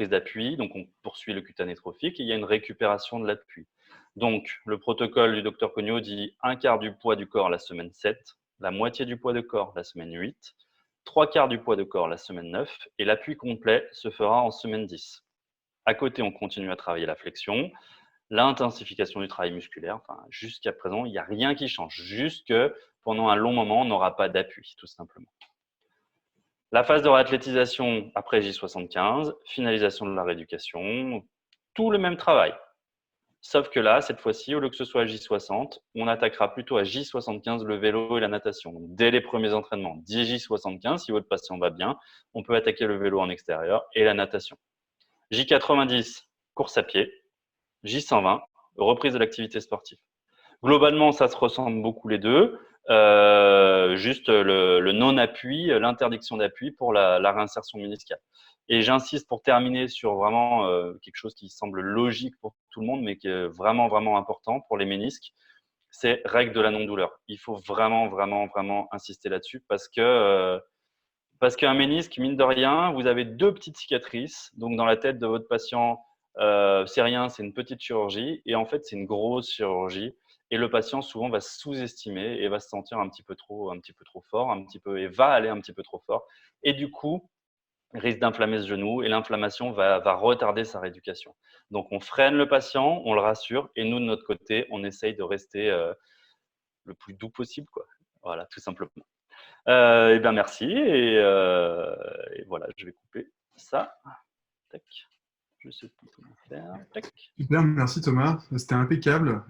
d'appui, donc on poursuit le cutané trophique et il y a une récupération de l'appui. Donc, le protocole du Dr Cognot dit 1/4 du poids du corps la semaine 7, la moitié du poids de corps la semaine 8, 3/4 du poids de corps la semaine 9 et l'appui complet se fera en semaine 10. À côté, on continue à travailler la flexion, l'intensification du travail musculaire. Enfin, jusqu'à présent, il n'y a rien qui change. Juste que pendant un long moment, on n'aura pas d'appui, tout simplement. La phase de réathlétisation après J75, finalisation de la rééducation, tout le même travail. Sauf que là, cette fois-ci, au lieu que ce soit à J60, on attaquera plutôt à J75 le vélo et la natation. Donc, dès les premiers entraînements, dès J75, si votre patient va bien, on peut attaquer le vélo en extérieur et la natation. J90, course à pied. J120, reprise de l'activité sportive. Globalement, ça se ressemble beaucoup les deux. Juste le non-appui, l'interdiction d'appui pour la réinsertion méniscale. Et j'insiste pour terminer sur vraiment quelque chose qui semble logique pour tout le monde, mais qui est vraiment, vraiment important pour les ménisques, c'est règle de la non-douleur. Il faut vraiment, vraiment, vraiment insister là-dessus parce qu'un ménisque, mine de rien, vous avez 2 petites cicatrices. Donc, dans la tête de votre patient, c'est rien, c'est une petite chirurgie. Et en fait, c'est une grosse chirurgie. Et le patient, souvent, va sous-estimer et va se sentir un petit peu trop fort, et va aller un petit peu trop fort. Et du coup, risque d'inflammer ce genou et l'inflammation va retarder sa rééducation. Donc, on freine le patient, on le rassure et nous, de notre côté, on essaye de rester le plus doux possible, quoi. Voilà, tout simplement. Eh bien, merci et voilà, je vais couper ça. Tac. Je sais plus comment faire. Tac. Super, merci Thomas, c'était impeccable.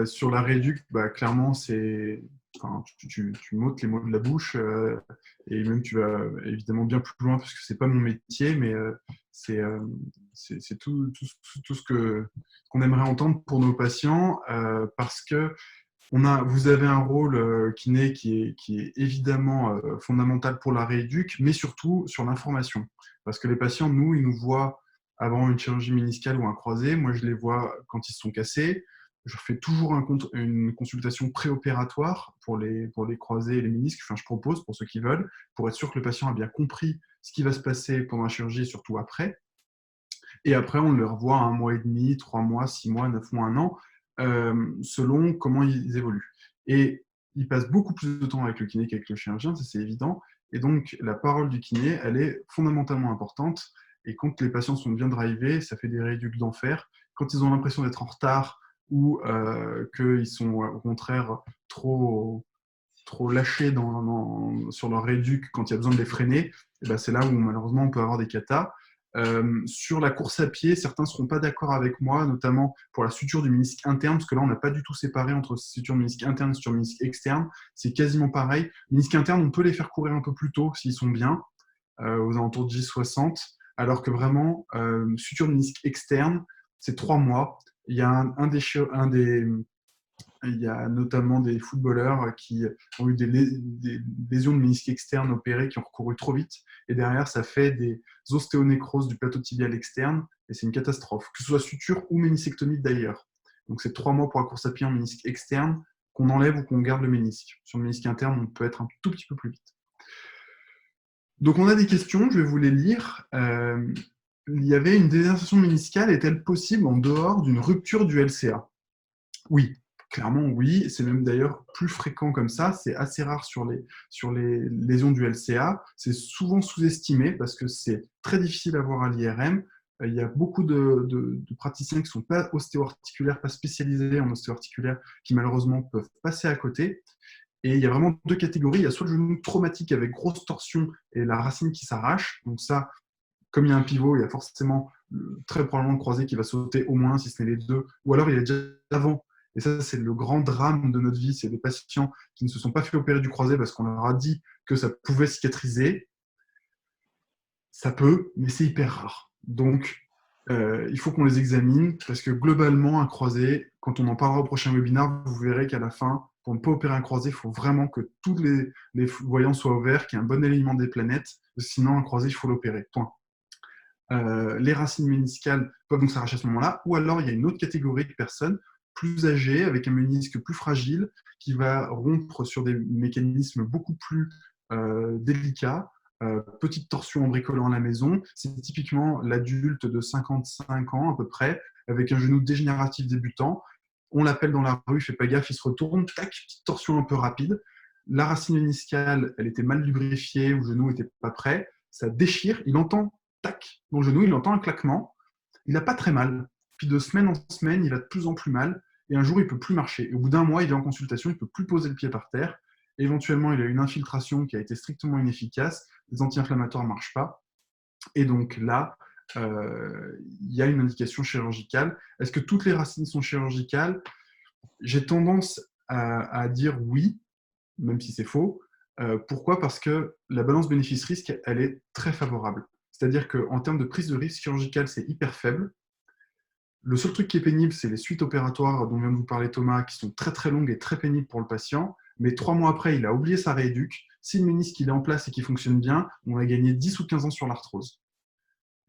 Sur la réduc, clairement, enfin, tu m'ôtes les mots de la bouche et même tu vas évidemment bien plus loin parce que c'est pas mon métier, mais c'est tout ce qu'on aimerait entendre pour nos patients parce que vous avez un rôle kiné qui est évidemment fondamental pour la rééduque, mais surtout sur l'information. Parce que les patients, nous, ils nous voient avant une chirurgie méniscale ou un croisé. Moi, je les vois quand ils se sont cassés. Je fais toujours une consultation préopératoire pour les croisés et les ménisques. Enfin, je propose pour ceux qui veulent, pour être sûr que le patient a bien compris ce qui va se passer pendant la chirurgie et surtout après. Et après, on le revoit 1 mois et demi, 3 mois, 6 mois, 9 mois, 1 an, selon comment ils évoluent. Et ils passent beaucoup plus de temps avec le kiné qu'avec le chirurgien, ça c'est évident. Et donc, la parole du kiné, elle est fondamentalement importante. Et quand les patients sont bien drivés, ça fait des réducs d'enfer. Quand ils ont l'impression d'être en retard ou qu'ils sont au contraire trop lâchés sur leur réduc quand il y a besoin de les freiner, et ben c'est là où malheureusement on peut avoir des catas. Sur la course à pied, certains ne seront pas d'accord avec moi, notamment pour la suture du ménisque interne, parce que là, on n'a pas du tout séparé entre suture ménisque interne et suture ménisque externe. C'est quasiment pareil. Ménisque interne, on peut les faire courir un peu plus tôt s'ils sont bien, aux alentours de J60, alors que vraiment, suture ménisque externe, c'est 3 mois. Il y a il y a notamment des footballeurs qui ont eu des lésions de ménisque externe opérées qui ont recouru trop vite. Et derrière, ça fait des ostéonécroses du plateau tibial externe. Et c'est une catastrophe, que ce soit suture ou méniscectomie d'ailleurs. Donc, c'est 3 mois pour la course à pied en ménisque externe, qu'on enlève ou qu'on garde le ménisque. Sur le ménisque interne, on peut être un tout petit peu plus vite. Donc, on a des questions, je vais vous les lire. Il y avait une désinsertion méniscale, est-elle possible en dehors d'une rupture du LCA? Oui, clairement oui. C'est même d'ailleurs plus fréquent comme ça. C'est assez rare sur les lésions du LCA. C'est souvent sous-estimé parce que c'est très difficile à voir à l'IRM. Il y a beaucoup de praticiens qui ne sont pas ostéo-articulaires, pas spécialisés en ostéo-articulaire, qui malheureusement peuvent passer à côté. Et il y a vraiment 2 catégories. Il y a soit le genou traumatique avec grosse torsion et la racine qui s'arrache. Donc ça, comme il y a un pivot, il y a forcément très probablement le croisé qui va sauter au moins, si ce n'est les 2. Ou alors il est déjà avant. Et ça, c'est le grand drame de notre vie. C'est des patients qui ne se sont pas fait opérer du croisé parce qu'on leur a dit que ça pouvait cicatriser. Ça peut, mais c'est hyper rare. Donc, il faut qu'on les examine parce que globalement, un croisé, quand on en parlera au prochain webinaire, vous verrez qu'à la fin, pour ne pas opérer un croisé, il faut vraiment que tous les voyants soient ouverts, qu'il y ait un bon alignement des planètes. Sinon, un croisé, il faut l'opérer. Point. Les racines méniscales peuvent donc s'arracher à ce moment-là, ou alors il y a une autre catégorie de personnes plus âgées, avec un ménisque plus fragile, qui va rompre sur des mécanismes beaucoup plus délicats. Petite torsion en bricolant à la maison, c'est typiquement l'adulte de 55 ans à peu près, avec un genou dégénératif débutant. On l'appelle dans la rue, il fait pas gaffe, il se retourne, tac, petite torsion un peu rapide. La racine méniscale, elle était mal lubrifiée, le genou n'était pas prêt, ça déchire, il entend tac, dans le genou, il entend un claquement, il n'a pas très mal. Puis de semaine en semaine, il a de plus en plus mal, et un jour, il ne peut plus marcher. Et au bout d'un mois, il est en consultation, il ne peut plus poser le pied par terre. Éventuellement, il a une infiltration qui a été strictement inefficace, les anti-inflammatoires ne marchent pas. Et donc là, il y a une indication chirurgicale. Est-ce que toutes les racines sont chirurgicales? J'ai tendance à dire oui, même si c'est faux. Pourquoi? Parce que la balance bénéfice-risque, elle est très favorable. C'est-à-dire qu'en termes de prise de risque chirurgicale, c'est hyper faible. Le seul truc qui est pénible, c'est les suites opératoires dont vient de vous parler Thomas, qui sont très très longues et très pénibles pour le patient. Mais 3 mois après, il a oublié sa rééduque. Si le ménisque il est en place et qu'il fonctionne bien, on a gagné 10 ou 15 ans sur l'arthrose.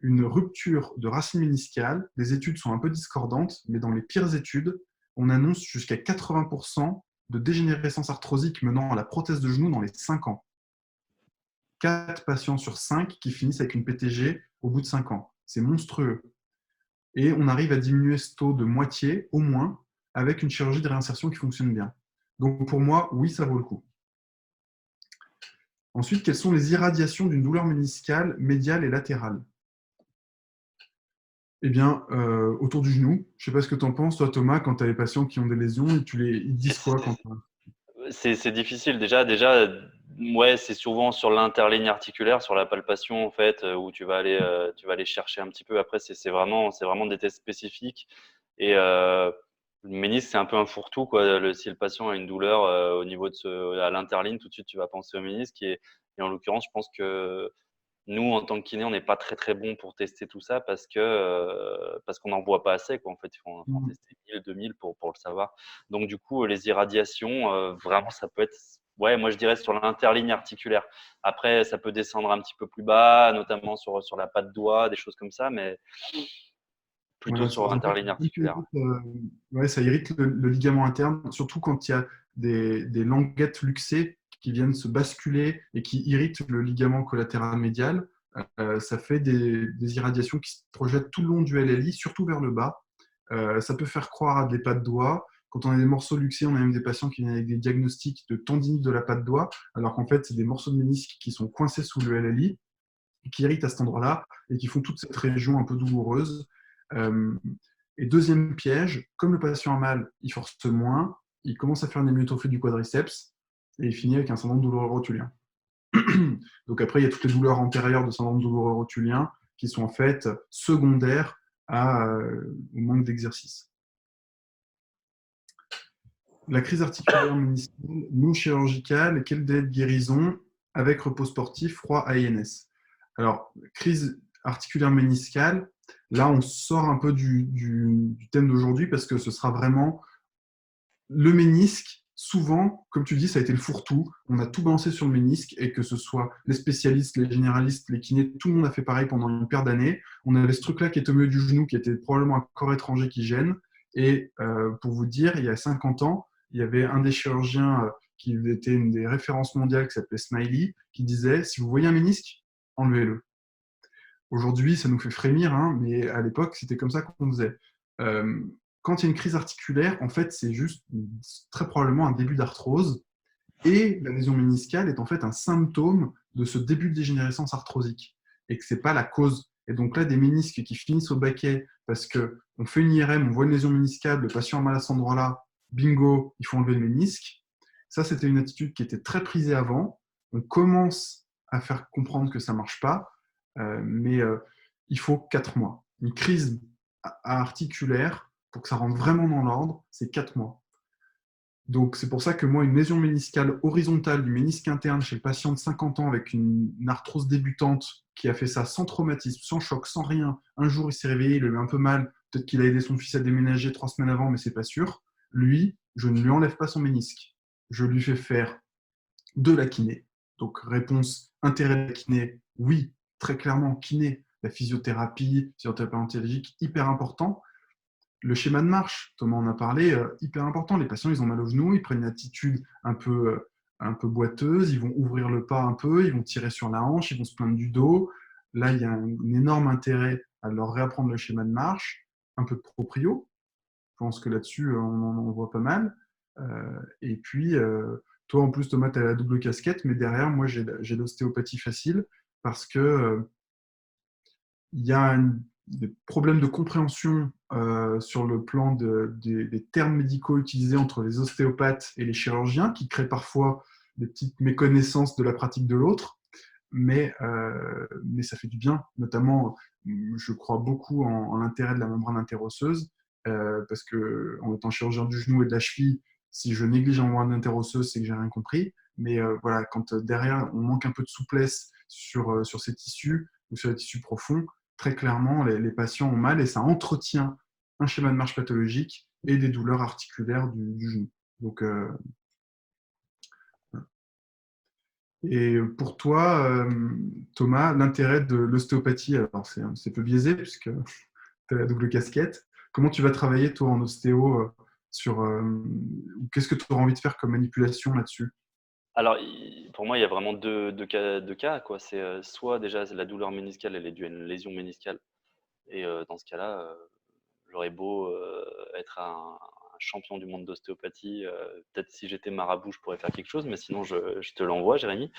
Une rupture de racine méniscale, les études sont un peu discordantes, mais dans les pires études, on annonce jusqu'à 80% de dégénérescence arthrosique menant à la prothèse de genou dans les 5 ans. 4 patients sur 5 qui finissent avec une PTG au bout de 5 ans. C'est monstrueux. Et on arrive à diminuer ce taux de moitié, au moins, avec une chirurgie de réinsertion qui fonctionne bien. Donc pour moi, oui, ça vaut le coup. Ensuite, quelles sont les irradiations d'une douleur méniscale, médiale et latérale? Eh bien, autour du genou. Je ne sais pas ce que tu en penses, toi, Thomas, quand tu as les patients qui ont des lésions, ils disent quoi quand C'est difficile. Déjà, ouais, c'est souvent sur l'interligne articulaire, sur la palpation, en fait, où tu vas aller chercher un petit peu. Après, c'est vraiment des tests spécifiques. Et le ménisque, c'est un peu un fourre-tout, quoi. Si le patient a une douleur au niveau à l'interligne, tout de suite, tu vas penser au ménisque. Et en l'occurrence, je pense que nous, en tant que kiné, on n'est pas très très bon pour tester tout ça parce qu'on n'en voit pas assez, quoi. En fait, il faut en tester 1000, 2000 pour le savoir. Donc du coup, les irradiations, vraiment, ça peut être, ouais, moi je dirais sur l'interligne articulaire. Après, ça peut descendre un petit peu plus bas, notamment sur la patte doigt, des choses comme ça, mais plutôt Voilà, sur en fait, l'interligne articulaire. ouais, ça irrite le ligament interne, surtout quand il y a des languettes luxées qui viennent se basculer et qui irritent le ligament collatéral médial. Ça fait des irradiations qui se projettent tout le long du LLI, surtout vers le bas. Ça peut faire croire à des pas de doigts. Quand on a des morceaux luxés, on a même des patients qui viennent avec des diagnostics de tendinite de la patte de doigt, alors qu'en fait, c'est des morceaux de ménisque qui sont coincés sous le LLI, qui irritent à cet endroit-là et qui font toute cette région un peu douloureuse. Euh, et deuxième piège, comme le patient a mal, il force moins, il commence à faire une hémiotrophie du quadriceps et il finit avec un syndrome douloureux rotulien. Donc après, il y a toutes les douleurs antérieures de syndrome douloureux rotulien qui sont en fait secondaires au manque d'exercice. La crise articulaire méniscale non chirurgicale, quel délai de guérison avec repos sportif, froid AINS? Alors, crise articulaire méniscale, là, on sort un peu du thème d'aujourd'hui parce que ce sera vraiment le ménisque. Souvent, comme tu dis, ça a été le fourre-tout. On a tout balancé sur le ménisque et que ce soit les spécialistes, les généralistes, les kinés, tout le monde a fait pareil pendant une paire d'années. On avait ce truc-là qui était au milieu du genou, qui était probablement un corps étranger qui gêne. Et pour vous dire, il y a 50 ans, il y avait un des chirurgiens qui était une des références mondiales qui s'appelait Smiley, qui disait, si vous voyez un ménisque, enlevez-le. Aujourd'hui, ça nous fait frémir, hein, mais à l'époque, c'était comme ça qu'on faisait. Quand il y a une crise articulaire, en fait, c'est juste très probablement un début d'arthrose. Et la lésion méniscale est en fait un symptôme de ce début de dégénérescence arthrosique et que ce n'est pas la cause. Et donc là, des ménisques qui finissent au baquet parce qu'on fait une IRM, on voit une lésion méniscale, le patient a mal à cet endroit-là, bingo, il faut enlever le ménisque. Ça, c'était une attitude qui était très prisée avant. On commence à faire comprendre que ça ne marche pas, mais il faut 4 mois. Une crise articulaire, pour que ça rentre vraiment dans l'ordre, c'est 4 mois. Donc, c'est pour ça que moi, une lésion méniscale horizontale du ménisque interne chez le patient de 50 ans avec une arthrose débutante qui a fait ça sans traumatisme, sans choc, sans rien. Un jour, il s'est réveillé, il a eu un peu mal. Peut-être qu'il a aidé son fils à déménager 3 semaines avant, mais c'est pas sûr. Lui, je ne lui enlève pas son ménisque. Je lui fais faire de la kiné. Donc, réponse, intérêt de la kiné, oui, très clairement, kiné. La physiothérapie antalgique, hyper important. Le schéma de marche, Thomas en a parlé, hyper important. Les patients, ils ont mal au genou, ils prennent une attitude un peu boiteuse, ils vont ouvrir le pas un peu, ils vont tirer sur la hanche, ils vont se plaindre du dos. Là, il y a un énorme intérêt à leur réapprendre le schéma de marche, un peu de proprio. Je pense que là-dessus, on en voit pas mal. Et puis, toi, en plus, Thomas, tu as la double casquette, mais derrière, moi, j'ai l'ostéopathie facile parce que il y a des problèmes de compréhension sur le plan des termes médicaux utilisés entre les ostéopathes et les chirurgiens, qui créent parfois des petites méconnaissances de la pratique de l'autre, mais ça fait du bien. Notamment, je crois beaucoup en l'intérêt de la membrane interosseuse, parce qu'en étant chirurgien du genou et de la cheville, si je néglige la membrane interosseuse, c'est que j'ai rien compris. Mais voilà, quand derrière, on manque un peu de souplesse sur ces tissus ou sur les tissus profonds, très clairement, les patients ont mal et ça entretient un schéma de marche pathologique et des douleurs articulaires du genou. Donc, et pour toi, Thomas, l'intérêt de l'ostéopathie, alors c'est peu biaisé puisque tu as la double casquette. Comment tu vas travailler, toi, en ostéo ou qu'est-ce que tu auras envie de faire comme manipulation là-dessus? Alors, pour moi, il y a vraiment deux cas, quoi. C'est soit déjà la douleur méniscale, elle est due à une lésion méniscale. Et dans ce cas-là, j'aurais beau être un champion du monde d'ostéopathie, peut-être si j'étais marabout, je pourrais faire quelque chose, mais sinon, je te l'envoie, Jérémy.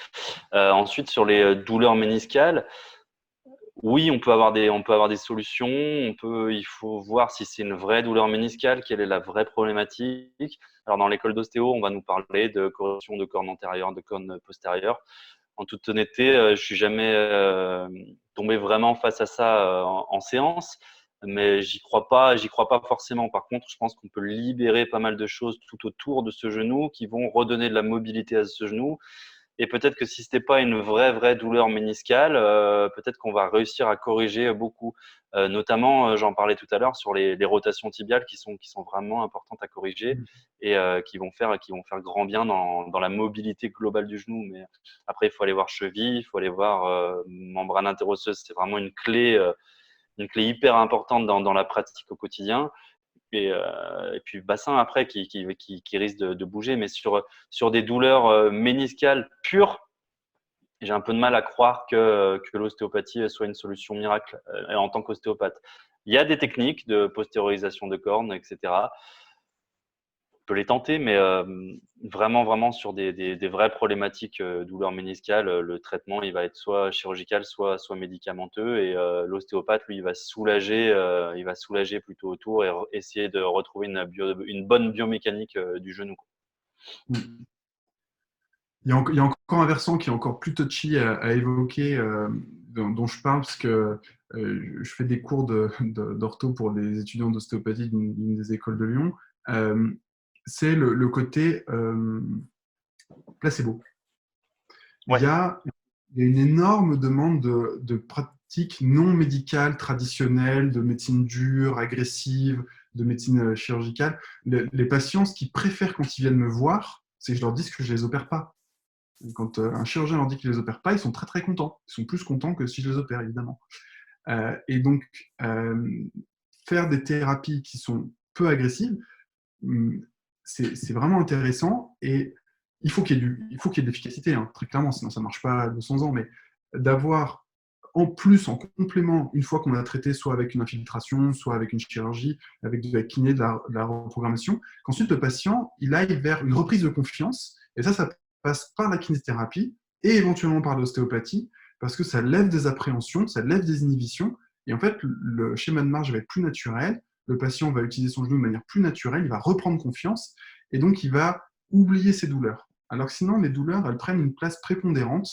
Ensuite, sur les douleurs méniscales, oui, on peut avoir des solutions. Il faut voir si c'est une vraie douleur méniscale, quelle est la vraie problématique. Alors, dans l'école d'ostéo, on va nous parler de correction de corne antérieure, de corne postérieure. En toute honnêteté, je suis jamais tombé vraiment face à ça en séance, mais j'y crois pas forcément. Par contre, je pense qu'on peut libérer pas mal de choses tout autour de ce genou qui vont redonner de la mobilité à ce genou. Et peut-être que si c'était pas une vraie douleur méniscale, peut-être qu'on va réussir à corriger beaucoup. Notamment, j'en parlais tout à l'heure sur les rotations tibiales qui sont vraiment importantes à corriger et qui vont faire grand bien dans la mobilité globale du genou. Mais après, il faut aller voir cheville, il faut aller voir membrane interosseuse. C'est vraiment une clé hyper importante dans la pratique au quotidien. Et puis bassin après qui risque de bouger. Mais sur des douleurs méniscales pures, j'ai un peu de mal à croire que l'ostéopathie soit une solution miracle en tant qu'ostéopathe. Il y a des techniques de postériorisation de cornes, etc. On peut les tenter, mais vraiment sur des vraies problématiques douleurs méniscales, le traitement il va être soit chirurgical, soit médicamenteux, et l'ostéopathe lui il va soulager plutôt autour et essayer de retrouver une bonne biomécanique du genou. Mm. Il y a encore un versant qui est encore plus touchy à évoquer, dont je parle, parce que je fais des cours d'ortho pour les étudiants d'ostéopathie d'une des écoles de Lyon. C'est le côté placebo. Ouais. Il y a une énorme demande de pratiques non médicales traditionnelles, de médecine dure, agressive, de médecine chirurgicale. Les patients, ce qu'ils préfèrent quand ils viennent me voir, c'est que je leur dise que je ne les opère pas. Quand un chirurgien leur dit qu'il ne les opère pas, ils sont très contents. Ils sont plus contents que si je les opère, évidemment. Et donc, faire des thérapies qui sont peu agressives, c'est vraiment intéressant. Et il faut qu'il y ait de l'efficacité, hein, très clairement, sinon ça ne marche pas à 200 ans. Mais d'avoir en plus, en complément, une fois qu'on a traité, soit avec une infiltration, soit avec une chirurgie, avec de la kiné, de la reprogrammation, qu'ensuite le patient il aille vers une reprise de confiance. Et ça passe par la kinésithérapie et éventuellement par l'ostéopathie, parce que ça lève des appréhensions, ça lève des inhibitions. Et en fait, le schéma de marche va être plus naturel. Le patient va utiliser son genou de manière plus naturelle, il va reprendre confiance, et donc il va oublier ses douleurs. Alors que sinon, les douleurs, elles prennent une place prépondérante,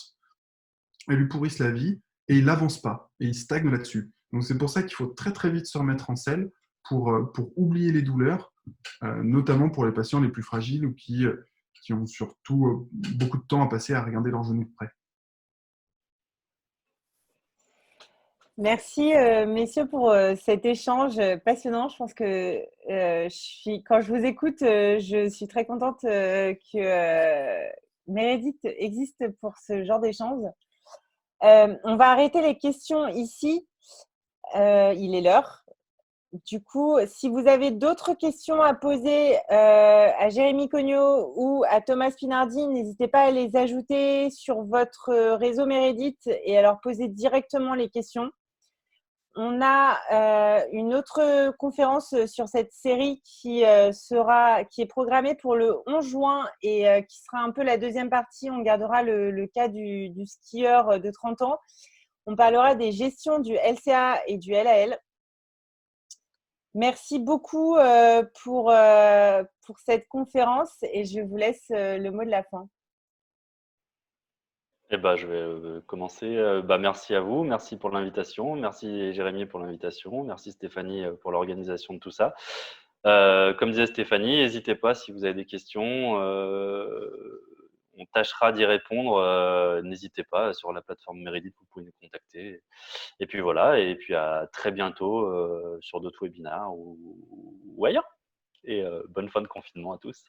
elles lui pourrissent la vie, et il n'avance pas, et il stagne là-dessus. Donc c'est pour ça qu'il faut très vite se remettre en selle pour oublier les douleurs, notamment pour les patients les plus fragiles ou qui ont surtout beaucoup de temps à passer à regarder leur genou de près. Merci, messieurs, pour cet échange passionnant. Je pense que quand je vous écoute, je suis très contente que Meredith existe pour ce genre d'échange. On va arrêter les questions ici. Il est l'heure. Du coup, si vous avez d'autres questions à poser à Jérémy Cognot ou à Thomas Pinardi, n'hésitez pas à les ajouter sur votre réseau Meredith et à leur poser directement les questions. On a une autre conférence sur cette série qui est programmée pour le 11 juin et qui sera un peu la deuxième partie. On gardera le cas du skieur de 30 ans. On parlera des gestions du LCA et du LAL. Merci beaucoup pour cette conférence et je vous laisse le mot de la fin. Eh ben, je vais commencer. Merci à vous, merci pour l'invitation, merci Jérémy pour l'invitation, merci Stéphanie pour l'organisation de tout ça. Comme disait Stéphanie, n'hésitez pas si vous avez des questions, on tâchera d'y répondre. N'hésitez pas sur la plateforme Meredith, vous pouvez nous contacter. Et puis voilà, et puis à très bientôt sur d'autres webinars ou ailleurs. Et bonne fin de confinement à tous.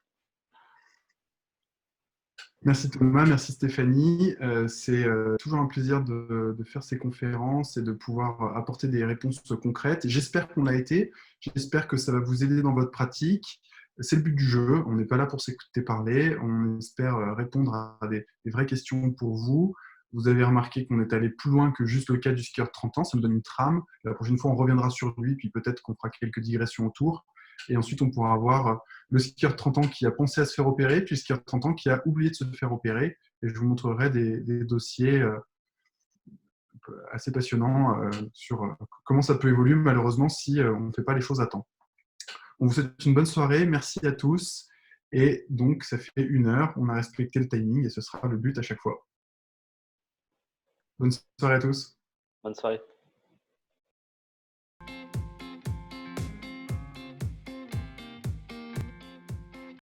Merci Thomas, merci Stéphanie. C'est toujours un plaisir de faire ces conférences et de pouvoir apporter des réponses concrètes. J'espère qu'on l'a été. J'espère que ça va vous aider dans votre pratique. C'est le but du jeu. On n'est pas là pour s'écouter parler. On espère répondre à des vraies questions pour vous. Vous avez remarqué qu'on est allé plus loin que juste le cas du skieur de 30 ans. Ça me donne une trame. La prochaine fois, on reviendra sur lui, puis peut-être qu'on fera quelques digressions autour. Et ensuite, on pourra avoir le skieur de 30 ans qui a pensé à se faire opérer, puis le skieur de 30 ans qui a oublié de se faire opérer. Et je vous montrerai des dossiers assez passionnants sur comment ça peut évoluer, malheureusement, si on ne fait pas les choses à temps. On vous souhaite une bonne soirée. Merci à tous. Et donc, ça fait 1 heure. On a respecté le timing et ce sera le but à chaque fois. Bonne soirée à tous. Bonne soirée.